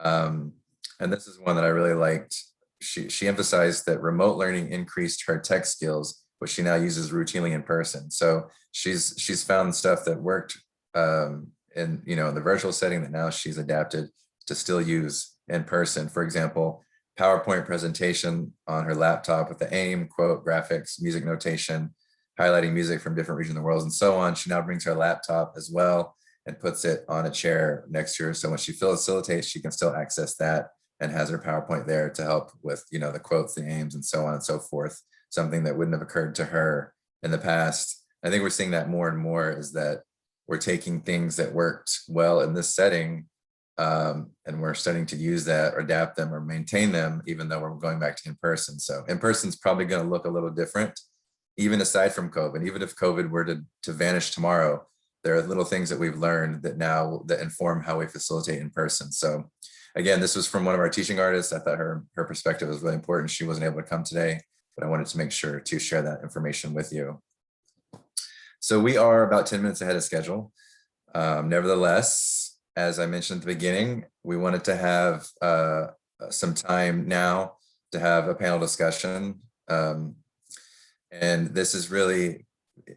And this is one that I really liked. She emphasized that remote learning increased her tech skills, which she now uses routinely in person. So she's found stuff that worked in the virtual setting that now she's adapted to still use in person. For example, PowerPoint presentation on her laptop with the AIM, quote, graphics, music notation, highlighting music from different regions of the world and so on. She now brings her laptop as well and puts it on a chair next to her. So when she facilitates, she can still access that and has her PowerPoint there to help with, you know, the quotes, the aims, and so on and so forth. Something that wouldn't have occurred to her in the past. I think we're seeing that more and more, is that we're taking things that worked well in this setting, and we're starting to use that or adapt them or maintain them, even though we're going back to in-person. So in-person is probably going to look a little different, even aside from COVID. Even if COVID were to vanish tomorrow, there are little things that we've learned that now that inform how we facilitate in person. So again, this was from one of our teaching artists. I thought her perspective was really important. She wasn't able to come today, but I wanted to make sure to share that information with you. So we are about 10 minutes ahead of schedule. Nevertheless, as I mentioned at the beginning, we wanted to have some time now to have a panel discussion. And this is really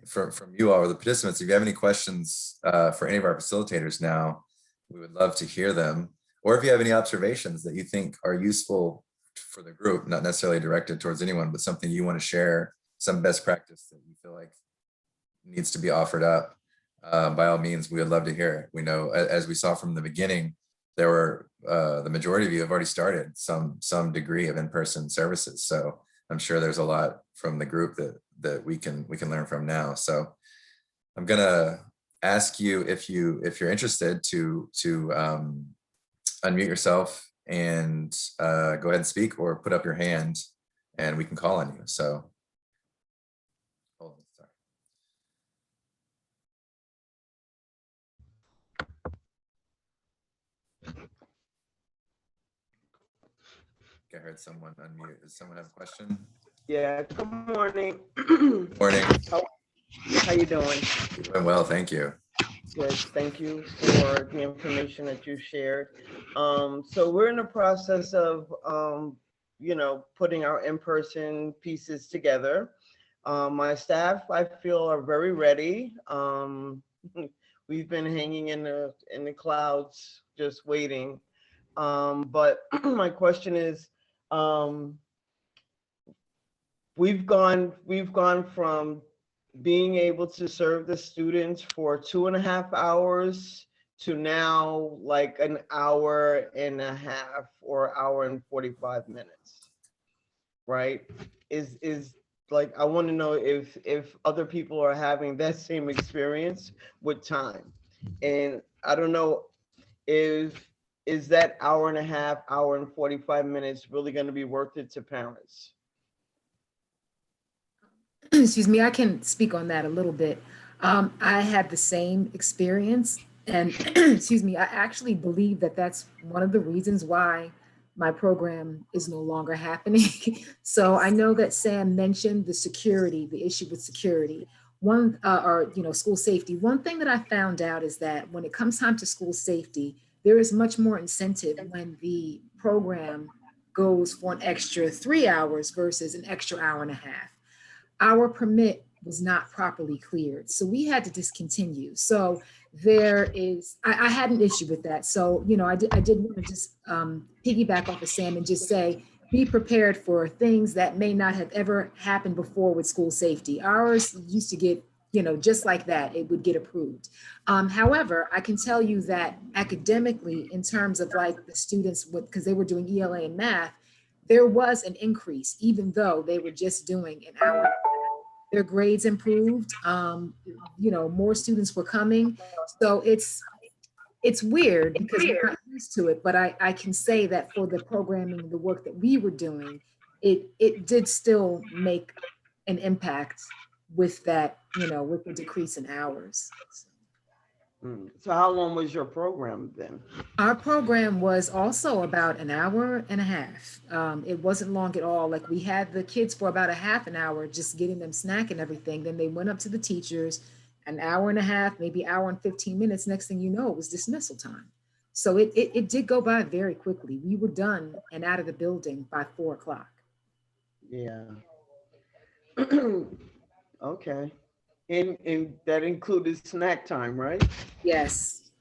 from you all, or the participants. If you have any questions for any of our facilitators now, we would love to hear them. Or if you have any observations that you think are useful for the group, not necessarily directed towards anyone, but something you want to share, some best practice that you feel like needs to be offered up, by all means, we would love to hear it. We know, as we saw from the beginning, there were the majority of you have already started some degree of in-person services. So I'm sure there's a lot from the group that we can learn from now. So I'm gonna ask you if you're interested to unmute yourself and go ahead and speak, or put up your hand and we can call on you. So hold on, sorry. I heard someone unmute. Does someone have a question? Yeah, good morning. Morning. How you doing? Doing well, thank you. Good, thank you for the information that you shared. So we're in the process of, putting our in-person pieces together. My staff, I feel, are very ready. We've been hanging in the clouds, just waiting. But my question is, we've gone from being able to serve the students for 2.5 hours to now like an hour and a half or hour and 45 minutes, right? Is like, I want to know if other people are having that same experience with time. And I don't know if is that hour and a half, hour and 45 minutes really going to be worth it to parents? Excuse me, I can speak on that a little bit. I had the same experience, and excuse me, I actually believe that that's one of the reasons why my program is no longer happening. So I know that Sam mentioned the security, the issue with security. School safety. One thing that I found out is that when it comes time to school safety, there is much more incentive when the program goes for an extra 3 hours versus an extra hour and a half. Our permit was not properly cleared, so we had to discontinue. So I had an issue with that. So, I did want to just piggyback off of Sam and just say, be prepared for things that may not have ever happened before with school safety. Ours used to get, just like that, it would get approved. However, I can tell you that academically, in terms of like the students, because they were doing ELA and math, there was an increase, even though they were just doing an hour. Their grades improved. More students were coming. So it's weird because we're not used to it, but I can say that for the programming, the work that we were doing, it did still make an impact with that, with the decrease in hours. So how long was your program then? Our program was also about an hour and a half. It wasn't long at all. Like, we had the kids for about a half an hour, just getting them snack and everything. Then they went up to the teachers, an hour and a half, maybe hour and 15 minutes. Next thing you know, it was dismissal time. So it did go by very quickly. We were done and out of the building by 4 o'clock. Yeah. Okay. And that included snack time, right? Yes.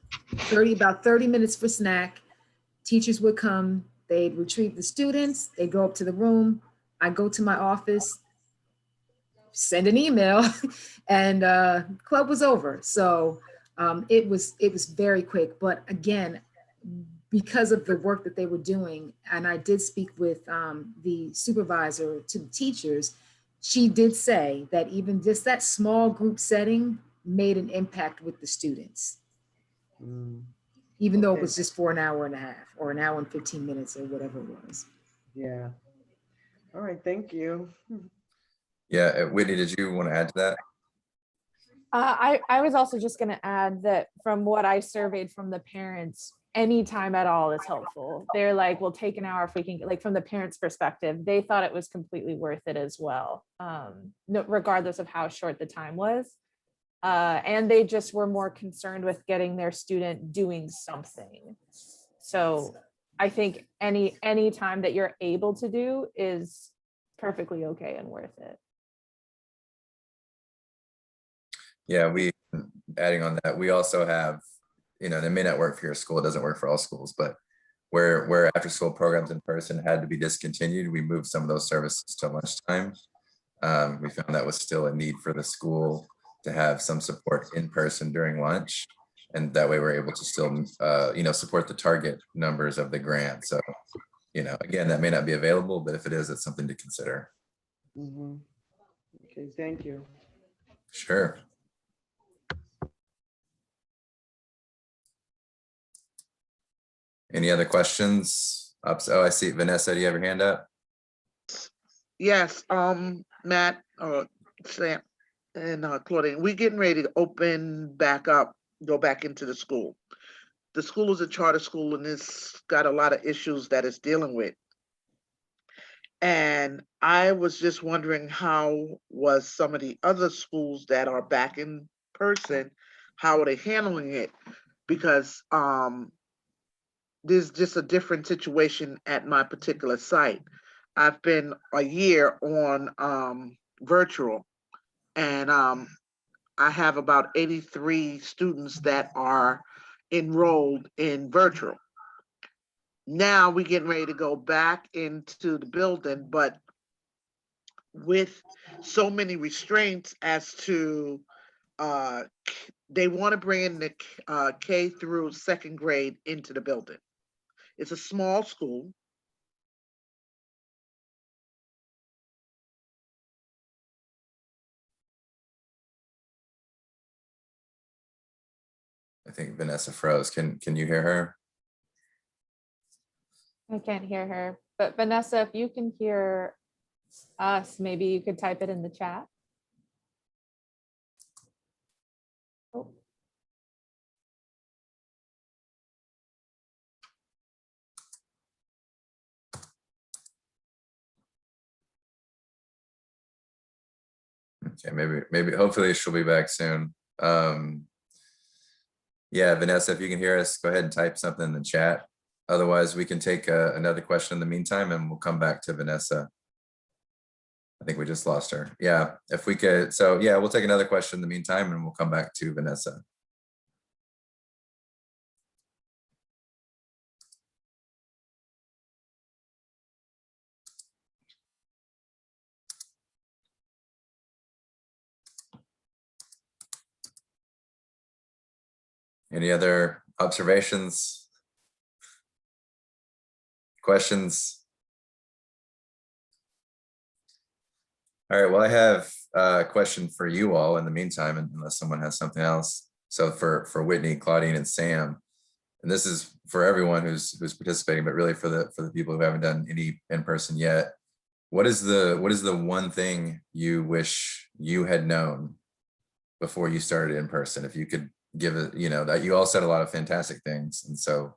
About 30 minutes for snack. Teachers would come, they'd retrieve the students, they'd go up to the room, I go to my office, send an email, and club was over. So it was very quick. But again, because of the work that they were doing, and I did speak with the supervisor to the teachers, she did say that even just that small group setting made an impact with the students. Even though it was just for an hour and a half or an hour and 15 minutes or whatever it was. Yeah. All right, thank you. Yeah, Whitney, did you want to add to that? I was also just going to add that from what I surveyed from the parents, any time at all is helpful. They're like, we'll take an hour if we can, like from the parents' perspective, they thought it was completely worth it as well, regardless of how short the time was. And they just were more concerned with getting their student doing something. So I think any time that you're able to do is perfectly okay and worth it. Yeah, adding on that, we also have, they may not work for your school, it doesn't work for all schools, but where after school programs in person had to be discontinued, we moved some of those services to lunchtime. We found that was still a need for the school to have some support in person during lunch. And that way we're able to still, support the target numbers of the grant. So, again, that may not be available, but if it is, it's something to consider. Okay, thank you. Sure. Any other questions? Oh, I see Vanessa, do you have your hand up? Yes, Matt, Sam, and Claudine, we're getting ready to open back up, go back into the school. The school is a charter school and it's got a lot of issues that it's dealing with. And I was just wondering how was some of the other schools that are back in person, how are they handling it? Because there's just a different situation at my particular site. I've been a year on virtual, and I have about 83 students that are enrolled in virtual. Now we're getting ready to go back into the building, but with so many restraints as to they want to bring in the K through second grade into the building. It's a small school. I think Vanessa froze. Can you hear her? I can't hear her, but Vanessa, if you can hear us, maybe you could type it in the chat. Oh. Okay, maybe hopefully she'll be back soon. Yeah, Vanessa, if you can hear us, go ahead and type something in the chat. Otherwise, we can take another question in the meantime and we'll come back to Vanessa. I think we just lost her. Yeah, if we could. So yeah, we'll take another question in the meantime and we'll come back to Vanessa. Any other observations? Questions? All right, well, I have a question for you all in the meantime, unless someone has something else. So for Whitney, Claudine, and Sam, and this is for everyone who's participating, but really for the people who haven't done any in person yet. What is the one thing you wish you had known before you started in person? If you could give it, that you all said a lot of fantastic things, and so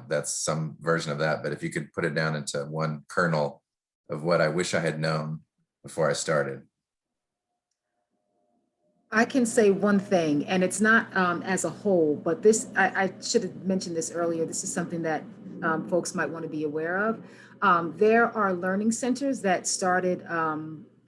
that's some version of that. But if you could put it down into one kernel of what I wish I had known before I started. I can say one thing, and it's not as a whole, but this, I should have mentioned this earlier. This is something that folks might want to be aware of. There are learning centers that started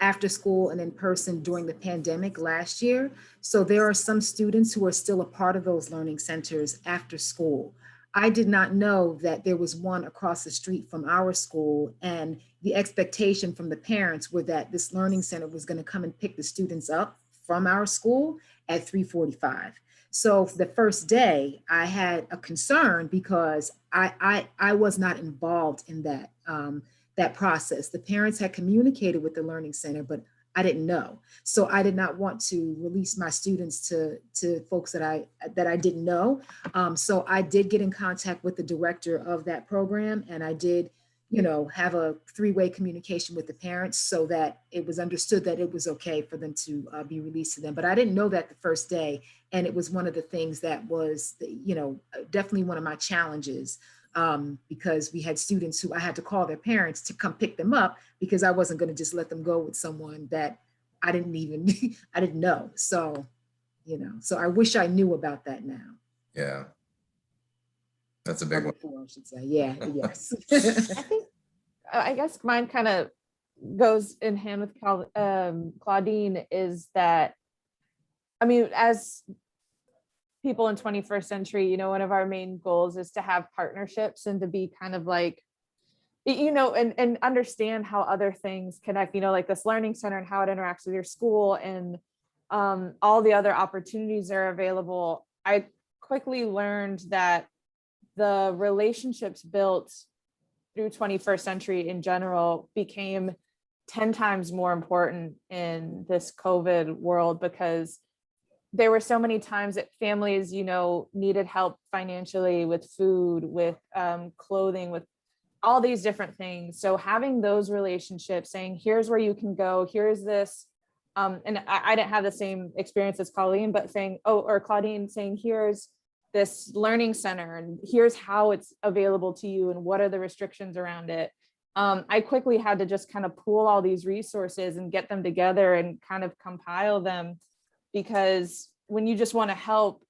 after school and in person during the pandemic last year. So there are some students who are still a part of those learning centers after school. I did not know that there was one across the street from our school, and the expectation from the parents were that this learning center was going to come and pick the students up from our school at 3:45. So for the first day, I had a concern because I was not involved in that process. The parents had communicated with the learning center, but I didn't know. So I did not want to release my students to folks that I didn't know. So I did get in contact with the director of that program, and I did, have a three-way communication with the parents so that it was understood that it was okay for them to be released to them. But I didn't know that the first day, and it was one of the things that was, definitely one of my challenges. Because we had students who I had to call their parents to come pick them up because I wasn't going to just let them go with someone that I didn't even, I didn't know. So, so I wish I knew about that now. Yeah. That's a big one. Before, I should say. Yeah, yes. I guess mine kind of goes in hand with Claudine, is that, I mean, as people in 21st century, one of our main goals is to have partnerships and to be kind of like, and understand how other things connect, like this learning center and how it interacts with your school and all the other opportunities that are available. I quickly learned that the relationships built through 21st century in general became 10 times more important in this COVID world, because there were so many times that families, needed help financially with food, with clothing, with all these different things. So having those relationships, saying, here's where you can go, here's this, and I didn't have the same experience as Colleen, but saying, or Claudine saying, here's this learning center and here's how it's available to you and what are the restrictions around it. I quickly had to just kind of pool all these resources and get them together and kind of compile them, because when you just want to help,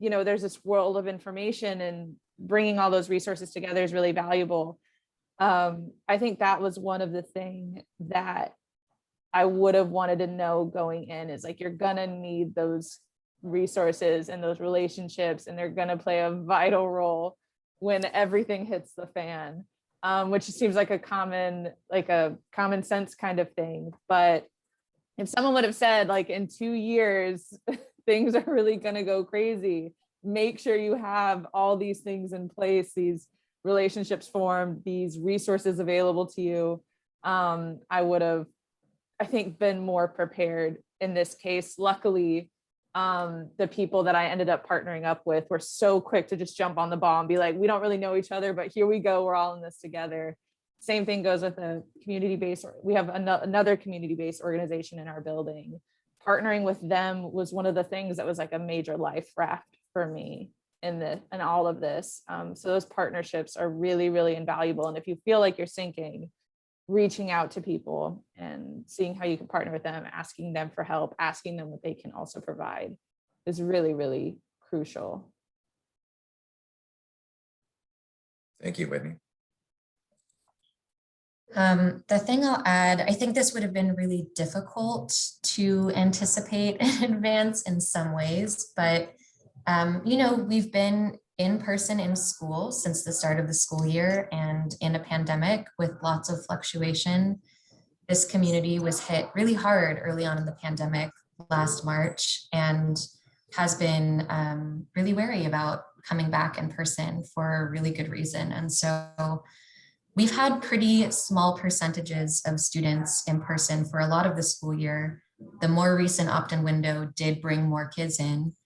there's this world of information, and bringing all those resources together is really valuable. I think that was one of the things that I would have wanted to know going in, is like, you're gonna need those resources and those relationships, and they're gonna play a vital role when everything hits the fan, which seems like a common sense kind of thing. But if someone would have said, like, in 2 years, things are really going to go crazy, make sure you have all these things in place, these relationships formed, these resources available to you, I would have, I think, been more prepared in this case. Luckily, the people that I ended up partnering up with were so quick to just jump on the ball and be like, we don't really know each other, but here we go, we're all in this together. Same thing goes with a community-based, we have another community-based organization in our building. Partnering with them was one of the things that was like a major life raft for me in all of this. So those partnerships are really, really invaluable. And if you feel like you're sinking, reaching out to people and seeing how you can partner with them, asking them for help, asking them what they can also provide is really, really crucial. Thank you, Whitney. The thing I'll add, I think this would have been really difficult to anticipate in advance in some ways, but we've been in person in school since the start of the school year, and in a pandemic with lots of fluctuation. This community was hit really hard early on in the pandemic last March, and has been really wary about coming back in person for a really good reason. And so we've had pretty small percentages of students in person for a lot of the school year. The more recent opt-in window did bring more kids in.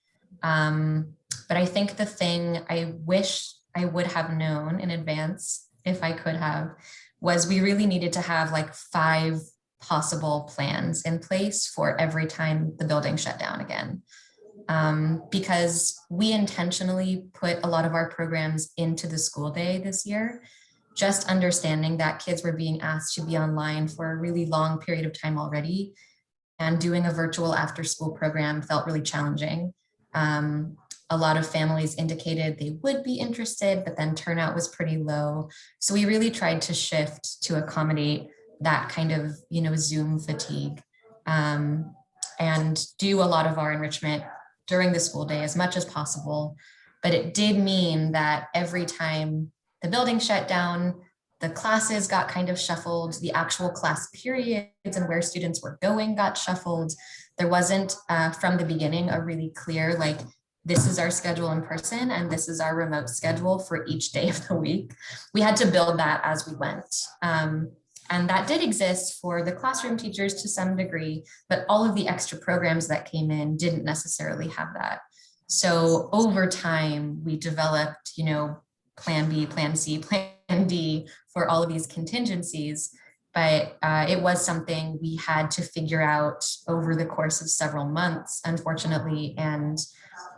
But I think the thing I wish I would have known in advance, if I could have, was we really needed to have like 5 possible plans in place for every time the building shut down again. Because we intentionally put a lot of our programs into the school day this year, just understanding that kids were being asked to be online for a really long period of time already, and doing a virtual after school program felt really challenging. A lot of families indicated they would be interested, but then turnout was pretty low. So we really tried to shift to accommodate that kind of, Zoom fatigue, and do a lot of our enrichment during the school day as much as possible. But it did mean that every time the building shut down, the classes got kind of shuffled, the actual class periods and where students were going got shuffled. There wasn't from the beginning a really clear, like, this is our schedule in person and this is our remote schedule for each day of the week. We had to build that as we went. And that did exist for the classroom teachers to some degree, but all of the extra programs that came in didn't necessarily have that. So over time, we developed, plan B, plan C, plan D for all of these contingencies. But it was something we had to figure out over the course of several months, unfortunately. And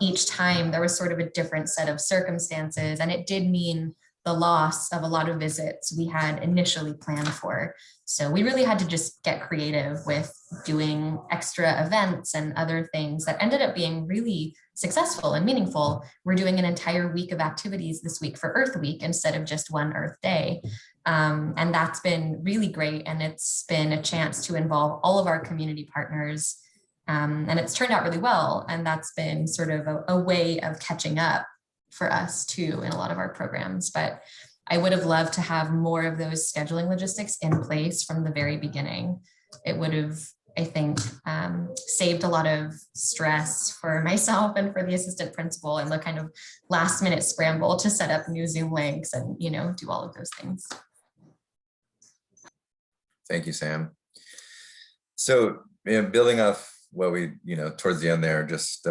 each time there was sort of a different set of circumstances. And it did mean the loss of a lot of visits we had initially planned for. So we really had to just get creative with doing extra events and other things that ended up being really successful and meaningful. We're doing an entire week of activities this week for Earth Week instead of just one Earth Day. And that's been really great. And it's been a chance to involve all of our community partners. And it's turned out really well. And that's been sort of a way of catching up for us too in a lot of our programs. But I would have loved to have more of those scheduling logistics in place from the very beginning. It would have, I think, saved a lot of stress for myself and for the assistant principal and the kind of last minute scramble to set up new Zoom links and, do all of those things. Thank you, Sam. So, building off what we, towards the end there, just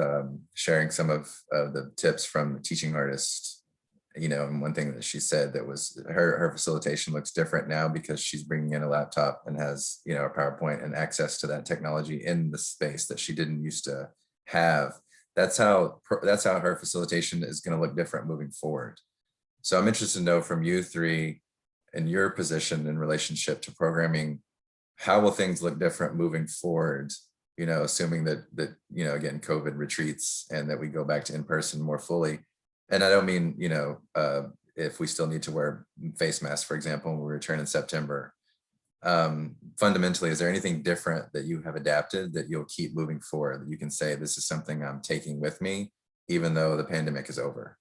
sharing some of the tips from the teaching artist, and one thing that she said that was her facilitation looks different now because she's bringing in a laptop and has, a PowerPoint and access to that technology in the space that she didn't used to have. That's how her facilitation is going to look different moving forward. So I'm interested to know from you three, in your position in relationship to programming, how will things look different moving forward? Assuming that again, COVID retreats and that we go back to in-person more fully. And I don't mean, if we still need to wear face masks, for example, when we return in September. Fundamentally, is there anything different that you have adapted that you'll keep moving forward, that you can say, this is something I'm taking with me, even though the pandemic is over?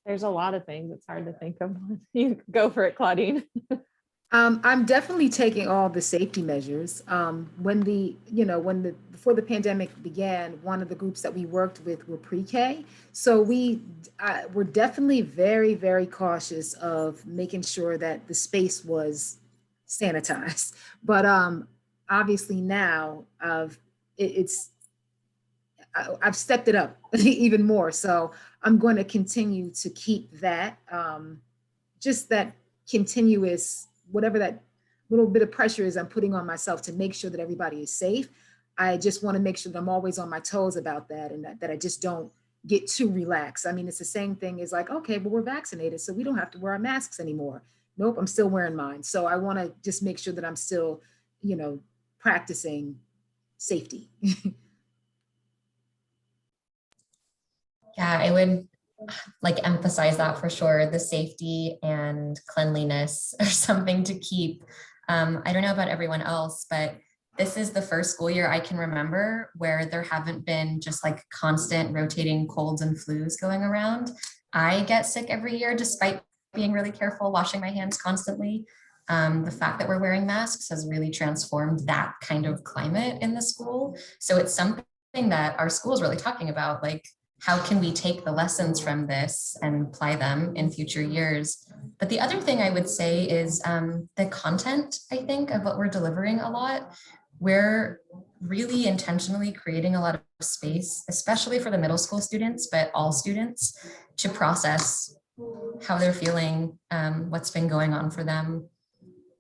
There's a lot of things. It's hard to think of. You go for it, Claudine. I'm definitely taking all the safety measures. Before the pandemic began, one of the groups that we worked with were pre-K. So we're definitely very, very cautious of making sure that the space was sanitized. But obviously now I've stepped it up even more. So I'm going to continue to keep that, just that continuous, whatever that little bit of pressure is I'm putting on myself to make sure that everybody is safe. I just want to make sure that I'm always on my toes about that, and that I just don't get too relaxed. I mean, it's the same thing as like, okay, but we're vaccinated, so we don't have to wear our masks anymore. Nope, I'm still wearing mine. So I want to just make sure that I'm still, practicing safety. Yeah, I would emphasize that for sure. The safety and cleanliness are something to keep. I don't know about everyone else, but this is the first school year I can remember where there haven't been just constant rotating colds and flus going around. I get sick every year despite being really careful, washing my hands constantly. The fact that we're wearing masks has really transformed that kind of climate in the school. So it's something that our school is really talking about, how can we take the lessons from this and apply them in future years? But the other thing I would say is the content, I think, of what we're delivering a lot. We're really intentionally creating a lot of space, especially for the middle school students, but all students, to process how they're feeling, what's been going on for them,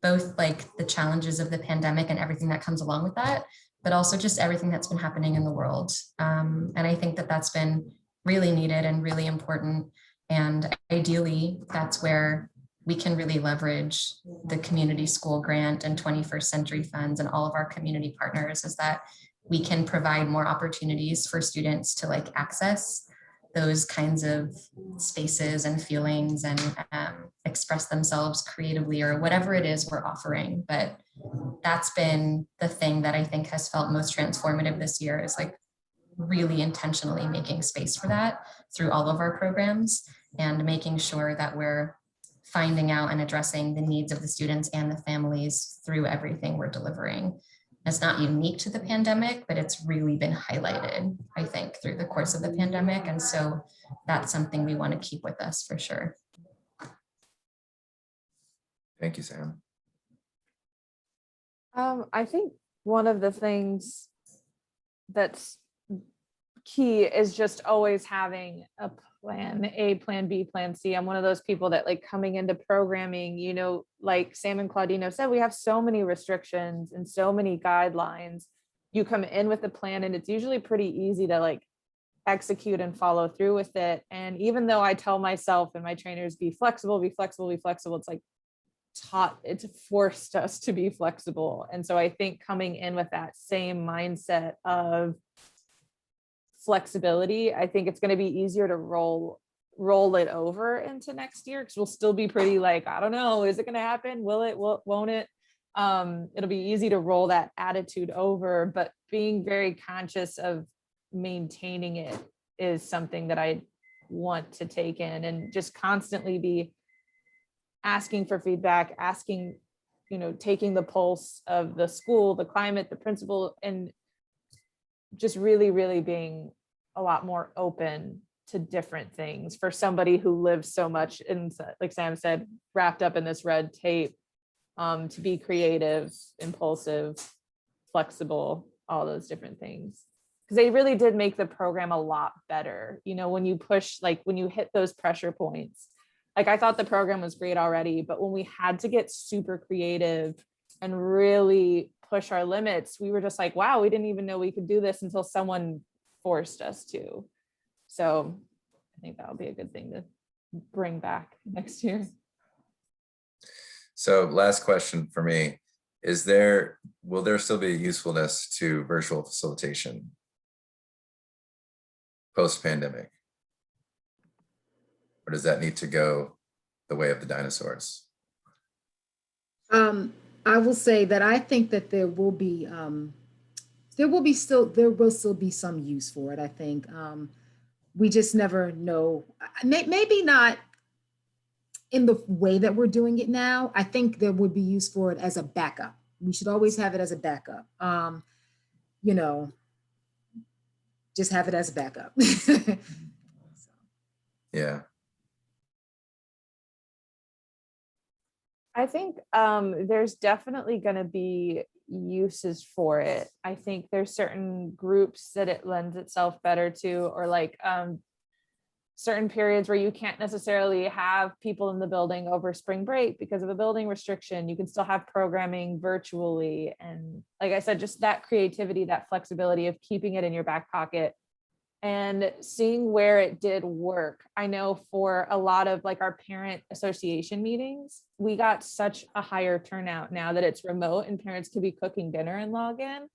both the challenges of the pandemic and everything that comes along with that, but also just everything that's been happening in the world. And I think that that's been really needed and really important. And ideally, that's where we can really leverage the community school grant and 21st century funds and all of our community partners, is that we can provide more opportunities for students to access those kinds of spaces and feelings and express themselves creatively or whatever it is we're offering. But that's been the thing that I think has felt most transformative this year, is like really intentionally making space for that through all of our programs and making sure that we're finding out and addressing the needs of the students and the families through everything we're delivering. It's not unique to the pandemic, but it's really been highlighted, I think, through the course of the pandemic. And so that's something we want to keep with us for sure. Thank you, Sam. I think one of the things that's key is just always having a plan A, plan B, plan C. I'm one of those people that like coming into programming, you know, like Sam and Claudino said, we have so many restrictions and so many guidelines. You come in with a plan and it's usually pretty easy to like execute and follow through with it. And even though I tell myself and my trainers, be flexible, be flexible, be flexible, it's like it's forced us to be flexible. And so I think coming in with that same mindset of flexibility, I think it's going to be easier to roll it over into next year, because we'll still be pretty like, I don't know, is it going to happen? Will it? Won't it? It'll be easy to roll that attitude over, but being very conscious of maintaining it is something that I want to take in, and just constantly be asking for feedback, asking, you know, taking the pulse of the school, the climate, the principal, and just really being a lot more open to different things for somebody who lives so much in, like Sam said, wrapped up in this red tape, to be creative, impulsive, flexible, all those different things. Because they really did make the program a lot better. You know, when you push, like when you hit those pressure points, like I thought the program was great already, but when we had to get super creative and really push our limits, we were just like, wow, we didn't even know we could do this until someone forced us to. So I think that'll be a good thing to bring back next year. So last question for me, will there still be usefulness to virtual facilitation post-pandemic? Or does that need to go the way of the dinosaurs? I will say that I think that there will still be some use for it. I think we just never know. Maybe not in the way that we're doing it now. I think there would be use for it as a backup. We should always have it as a backup. You know, just have it as a backup. Yeah. I think there's definitely going to be uses for it. I think there's certain groups that it lends itself better to, or like certain periods where you can't necessarily have people in the building over spring break because of a building restriction. You can still have programming virtually. And like I said, just that creativity, that flexibility of keeping it in your back pocket and seeing where it did work. I know for a lot of like our parent association meetings, we got such a higher turnout now that it's remote and parents could be cooking dinner and log in.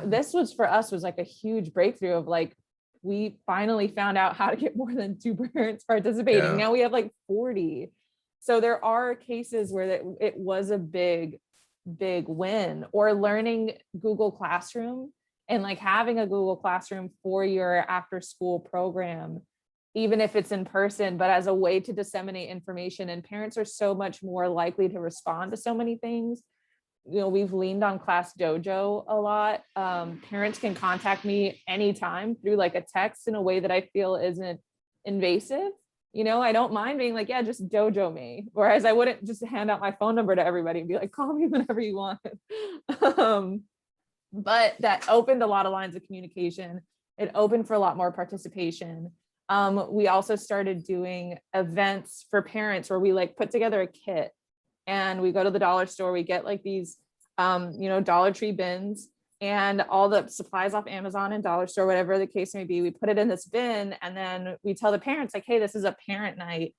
This was for us was like a huge breakthrough of like, we finally found out how to get more than 2 parents participating. Yeah. Now we have like 40. So there are cases where it was a big win. Or learning Google Classroom and like having a Google Classroom for your after school program, even if it's in person, but as a way to disseminate information. And parents are so much more likely to respond to so many things. You know, we've leaned on Class Dojo a lot. Parents can contact me anytime through like a text in a way that I feel isn't invasive. You know, I don't mind being like, yeah, just dojo me. Whereas I wouldn't just hand out my phone number to everybody and be like, call me whenever you want. But that opened a lot of lines of communication. It opened for a lot more participation. We also started doing events for parents where we like put together a kit and we go to the dollar store, we get like these, you know, Dollar Tree bins and all the supplies off Amazon and dollar store, whatever the case may be, we put it in this bin and then we tell the parents like, hey, this is a parent night.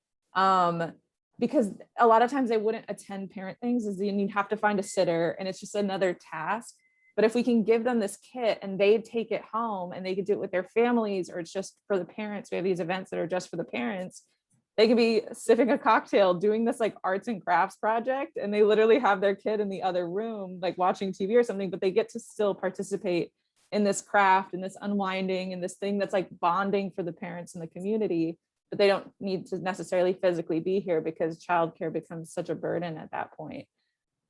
Because a lot of times they wouldn't attend parent things, is then you'd have to find a sitter and it's just another task. But if we can give them this kit and they take it home and they could do it with their families, or it's just for the parents, we have these events that are just for the parents, they could be sipping a cocktail doing this like arts and crafts project, and they literally have their kid in the other room like watching TV or something, but they get to still participate in this craft and this unwinding and this thing that's like bonding for the parents and the community. But they don't need to necessarily physically be here because childcare becomes such a burden at that point.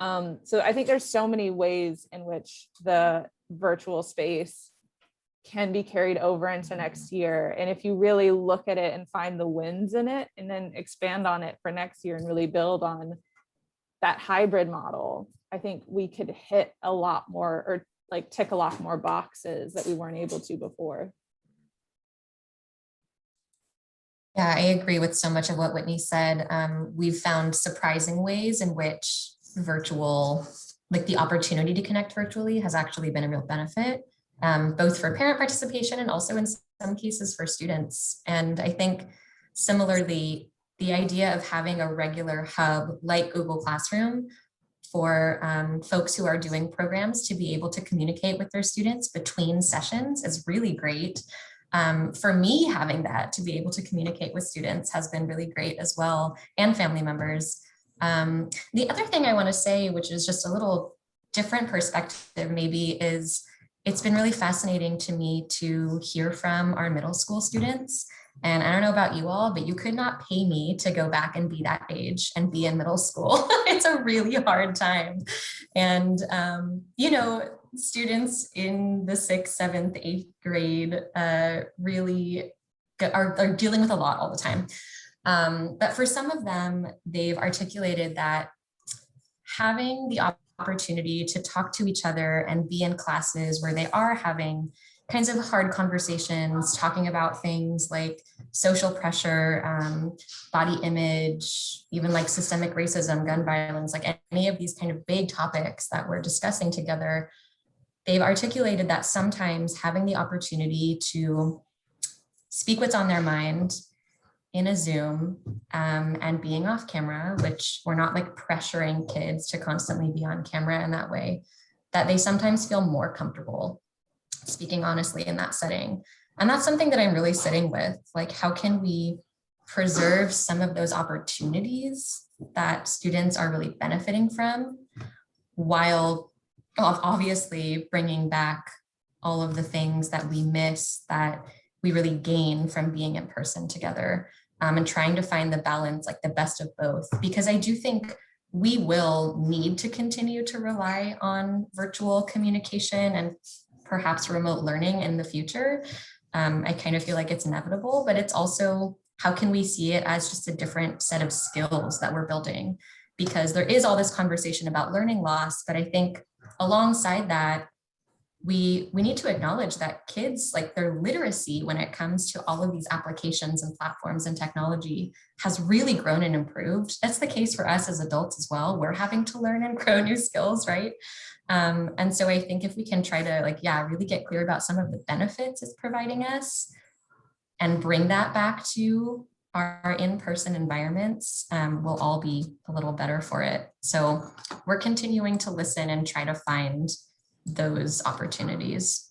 So I think there's so many ways in which the virtual space can be carried over into next year. And if you really look at it and find the wins in it and then expand on it for next year and really build on that hybrid model, I think we could hit a lot more, or like tick a lot more boxes that we weren't able to before. Yeah, I agree with so much of what Whitney said. We've found surprising ways in which virtual, like the opportunity to connect virtually has actually been a real benefit, both for parent participation and also in some cases for students. And I think similarly, the idea of having a regular hub like Google Classroom for folks who are doing programs to be able to communicate with their students between sessions is really great. For me, having that to be able to communicate with students has been really great as well, and family members. The other thing I want to say, which is just a little different perspective maybe, is it's been really fascinating to me to hear from our middle school students. And I don't know about you all, but you could not pay me to go back and be that age and be in middle school. It's a really hard time. And, you know, students in the 6th, 7th, 8th grade really are dealing with a lot all the time. But for some of them, they've articulated that having the opportunity to talk to each other and be in classes where they are having kinds of hard conversations, talking about things like social pressure, body image, even like systemic racism, gun violence, like any of these kind of big topics that we're discussing together, they've articulated that sometimes having the opportunity to speak what's on their mind in a Zoom and being off camera, which we're not like pressuring kids to constantly be on camera in that way, that they sometimes feel more comfortable speaking honestly in that setting. And that's something that I'm really sitting with, like, how can we preserve some of those opportunities that students are really benefiting from, while obviously bringing back all of the things that we miss, that we really gain from being in person together, and trying to find the balance, like the best of both. Because I do think we will need to continue to rely on virtual communication and perhaps remote learning in the future. I kind of feel like it's inevitable, but it's also, how can we see it as just a different set of skills that we're building? Because there is all this conversation about learning loss, but I think alongside that, we need to acknowledge that kids, like their literacy when it comes to all of these applications and platforms and technology has really grown and improved. That's the case for us as adults as well. We're having to learn and grow new skills, right? And so I think if we can try to really get clear about some of the benefits it's providing us and bring that back to our in-person environments, we'll all be a little better for it. So we're continuing to listen and try to find those opportunities.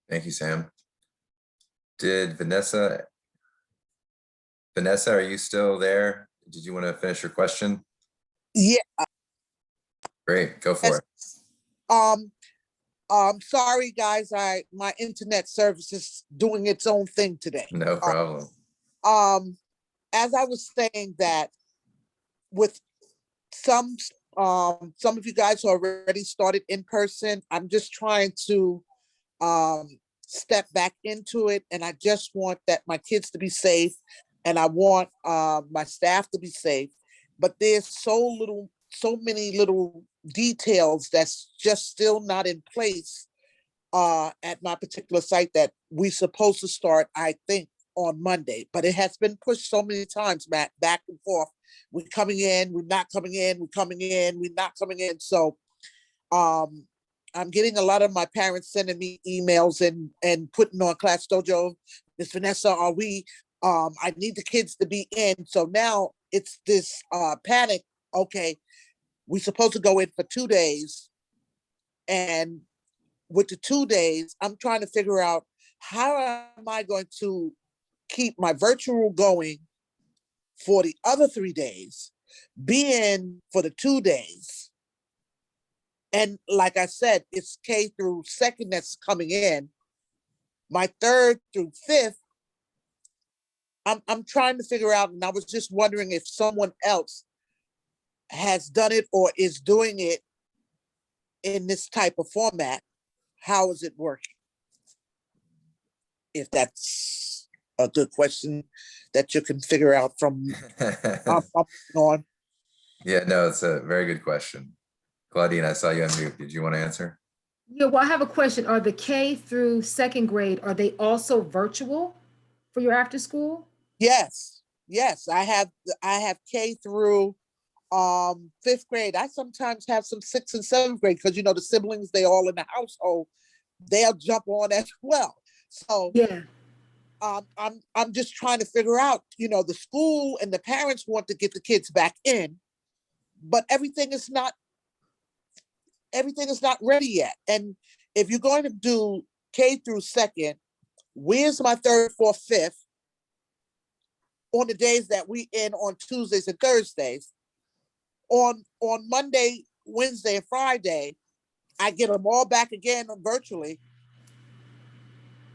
Thank you, Sam. Did Vanessa, are you still there? Did you want to finish your question? Yeah. Great, go for it. Sorry guys, my internet service is doing its own thing today. No problem. As I was saying, that with some of you guys who already started in person, I'm just trying to step back into it, and I just want that my kids to be safe, and I want my staff to be safe. But there's so many little details that's just still not in place at my particular site that we're supposed to start, I think, on Monday. But it has been pushed so many times, Matt, back and forth. We're coming in, we're not coming in, we're coming in, we're not coming in. So I'm getting a lot of my parents sending me emails and putting on Class Dojo, Miss Vanessa, are we, I need the kids to be in. So now it's this panic. Okay, we're supposed to go in for 2 days. And with the 2 days, I'm trying to figure out, how am I going to keep my virtual going for the other 3 days, be in for the 2 days. And like I said, it's K through second that's coming in. My third through fifth, I'm trying to figure out, and I was just wondering if someone else has done it or is doing it in this type of format. How is it working? If that's a good question that you can figure out from on. Yeah, no, it's a very good question. Claudine, I saw you on mute. Did you want to answer? Yeah, well, I have a question. Are the K through second grade, are they also virtual for your after school? Yes, yes. I have K through fifth grade. I sometimes have some sixth and seventh grade because the siblings, they all in the household, they'll jump on as well. So yeah, I'm just trying to figure out, the school and the parents want to get the kids back in, but everything is not ready yet. And if you're going to do K through second, where's my third, fourth, fifth on the days that we in on Tuesdays and Thursdays? On Monday, Wednesday, and Friday, I get them all back again virtually.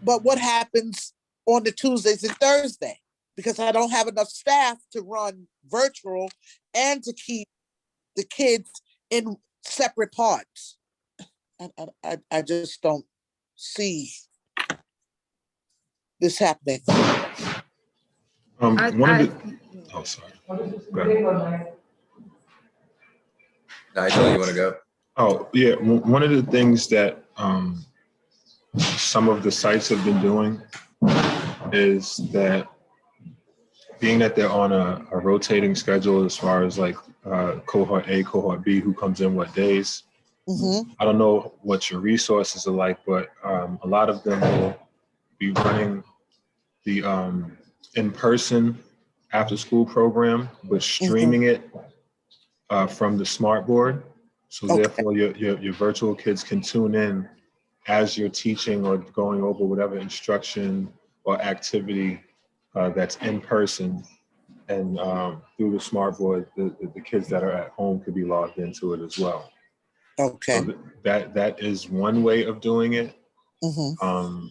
But what happens on the Tuesdays and Thursday? Because I don't have enough staff to run virtual and to keep the kids in separate parts. I just don't see this happening. One of the, oh, sorry. Go ahead. Nigel, you want to go? Oh, yeah. One of the things that some of the sites have been doing is that, being that they're on a rotating schedule as far as like cohort A, cohort B, who comes in what days. Mm-hmm. I don't know what your resources are like, but a lot of them will be running the in-person after-school program, but streaming it from the smart board. So therefore, your virtual kids can tune in as you're teaching or going over whatever instruction or activity that's in person. And through the smart board, the kids that are at home could be logged into it as well. Okay. So that is one way of doing it. Mm-hmm.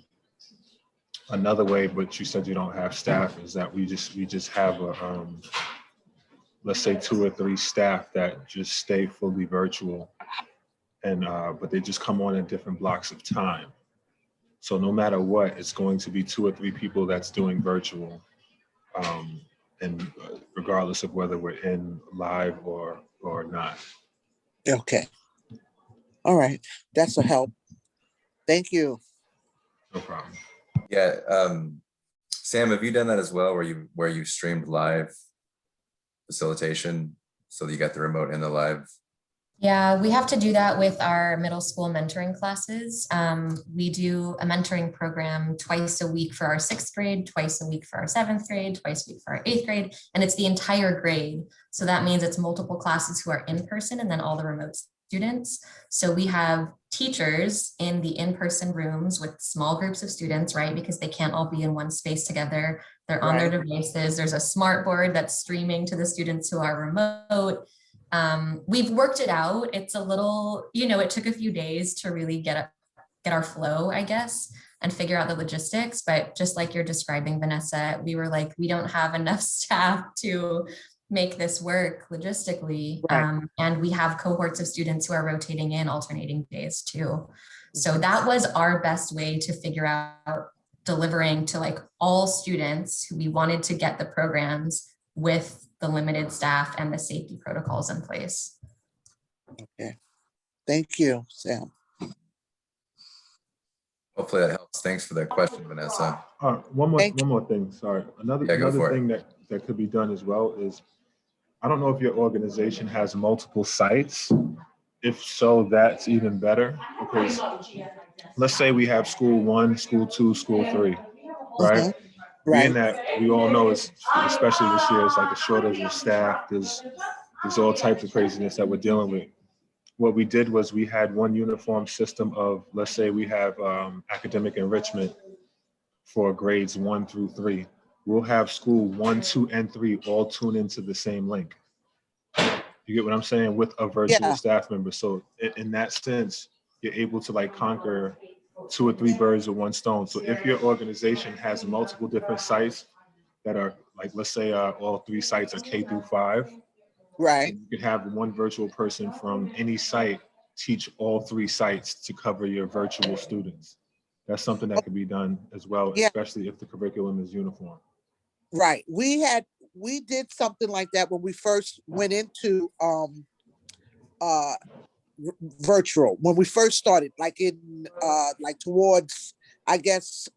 Another way, but you said you don't have staff, is that we just have a let's say 2 or 3 staff that just stay fully virtual, and but they just come on at different blocks of time. So no matter what, it's going to be 2 or 3 people that's doing virtual, and regardless of whether we're in live or not. Okay. All right. That's a help. Thank you. No problem. Yeah. Sam, have you done that as well, where you streamed live facilitation so that you got the remote and the live? Yeah, we have to do that with our middle school mentoring classes. We do a mentoring program twice a week for our 6th grade, twice a week for our 7th grade, twice a week for our 8th grade, and it's the entire grade. So that means it's multiple classes who are in person and then all the remote students. So we have teachers in the in-person rooms with small groups of students, right? Because they can't all be in one space together. They're on their devices. There's a smart board that's streaming to the students who are remote. We've worked it out. It's a little, it took a few days to really get our flow, I guess, and figure out the logistics. But just like you're describing, Vanessa, we were like, we don't have enough staff to make this work logistically. And we have cohorts of students who are rotating in alternating days too. So that was our best way to figure out delivering to like all students who we wanted to get the programs with the limited staff and the safety protocols in place. Okay. Thank you, Sam. Hopefully that helps. Thanks for that question, Vanessa. One more thing. Sorry. Another thing that could be done as well is, I don't know if your organization has multiple sites. If so, that's even better, because let's say we have school 1, school 2, school 3, right? Mm-hmm. Being that we all know, it's, especially this year, it's like a shortage of staff. There's all types of craziness that we're dealing with. What we did was we had one uniform system of, let's say we have academic enrichment for grades 1 through 3. we'll have school 1, 2, and 3 all tune into the same link. You get what I'm saying? With a virtual staff member. So in that sense, you're able to like conquer 2 or 3 birds with one stone. So if your organization has multiple different sites that are like, let's say all 3 sites are K through 5, Right. you could have one virtual person from any site teach all 3 sites to cover your virtual students. That's something that could be done as well, Yeah. especially if the curriculum is uniform. Right. We did something like that when we first went into virtual, when we first started, like in like towards, I guess,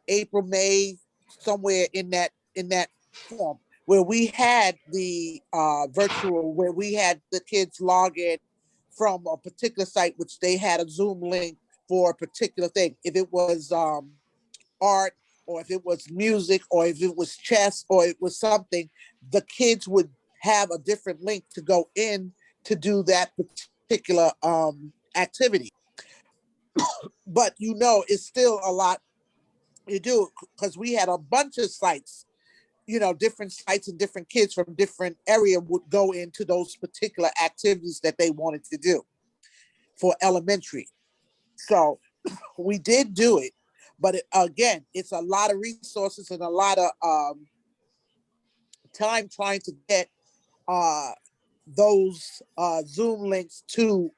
April, May, somewhere in that form, where we had the virtual, where we had the kids log in from a particular site, which they had a Zoom link for a particular thing. If it was art, or if it was music, or if it was chess, or it was something, the kids would have a different link to go in to do that particular activity. But you know, it's still a lot you do, because we had a bunch of sites, you know, different sites, and different kids from different area would go into those particular activities that they wanted to do for elementary. So we did do it, but again, it's a lot of resources and a lot of time trying to get those Zoom links to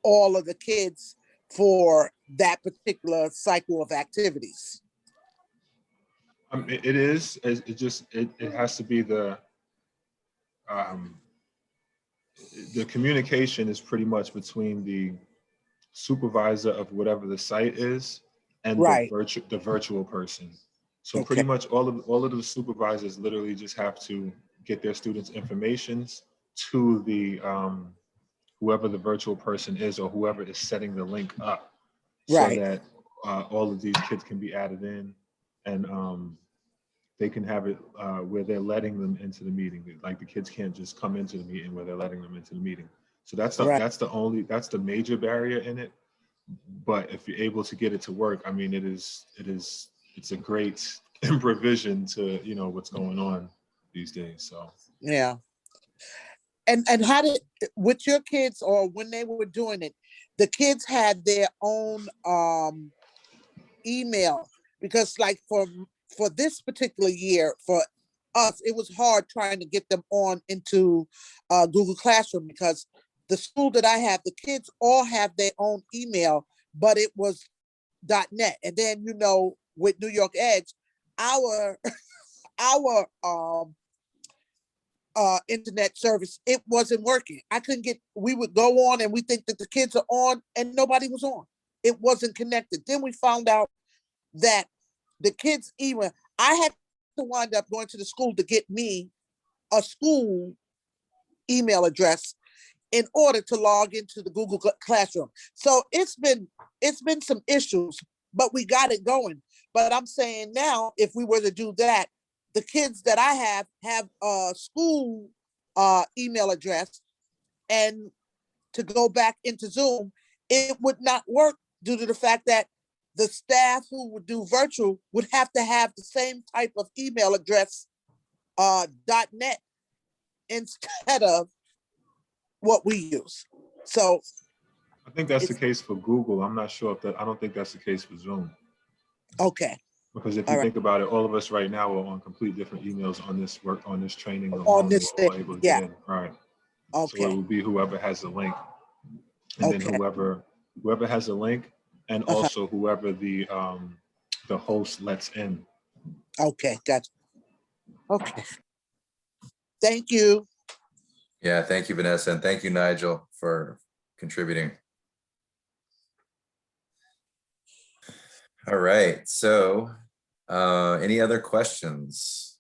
all of the kids for that particular cycle of activities. It is. It has to be the communication is pretty much between the supervisor of whatever the site is and Right. the virtual person. So Okay. pretty much all of the supervisors literally just have to get their students' informations to the whoever the virtual person is, or whoever is setting the link up, so Right. that all of these kids can be added in, and they can have it where they're letting them into the meeting. Like the kids can't just come into the meeting where they're letting them into the meeting. So that's the major barrier in it. But if you're able to get it to work, I mean, it's a great improvisation to, you know, what's going on these days. So yeah. And how did, with your kids, or when they were doing it, the kids had their own email? Because like for this particular year, for us, it was hard trying to get them on into Google Classroom, because the school that I have, the kids all have their own email, but it was .net. And then, you know, with New York Edge, our internet service, it wasn't working. I couldn't get, we would go on and we think that the kids are on and nobody was on. It wasn't connected. Then we found out that the kids, even, I had to wind up going to the school to get me a school email address in order to log into the Google Classroom. So it's been some issues, but we got it going. But I'm saying now, if we were to do that, the kids that I have a school email address, and to go back into Zoom, it would not work due to the fact that the staff who would do virtual would have to have the same type of email address, .net, instead of what we use. So I think that's the case for Google. I'm not sure I don't think that's the case for Zoom. Okay. Because if you think about it, all of us right now are on complete different emails on this training. On this thing, able to yeah. get in. Right. Okay. So it will be whoever has the link, and then whoever has the link, and also whoever the host lets in. Okay, gotcha. Okay. Thank you. Yeah, thank you, Vanessa, and thank you, Nigel, for contributing. All right, so any other questions?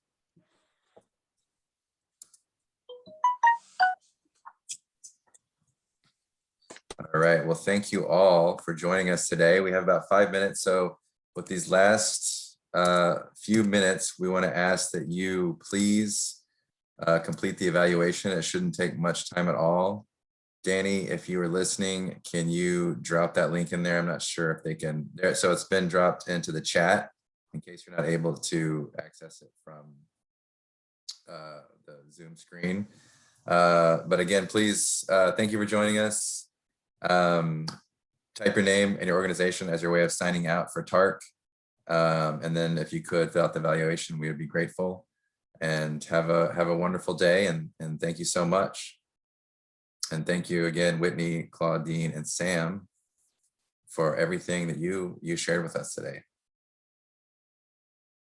All right, well, thank you all for joining us today. We have about 5 minutes, so with these last few minutes, we want to ask that you please complete the evaluation. It shouldn't take much time at all. Danny, if you were listening, can you drop that link in there? I'm not sure if they can. So it's been dropped into the chat. in case you're not able to access it from the Zoom screen. But again, please, thank you for joining us. Type your name and your organization as your way of signing out for TARC. And then if you could fill out the evaluation, we would be grateful. And have a wonderful day, and thank you so much. And thank you again, Whitney, Claudine, and Sam, for everything that you shared with us today.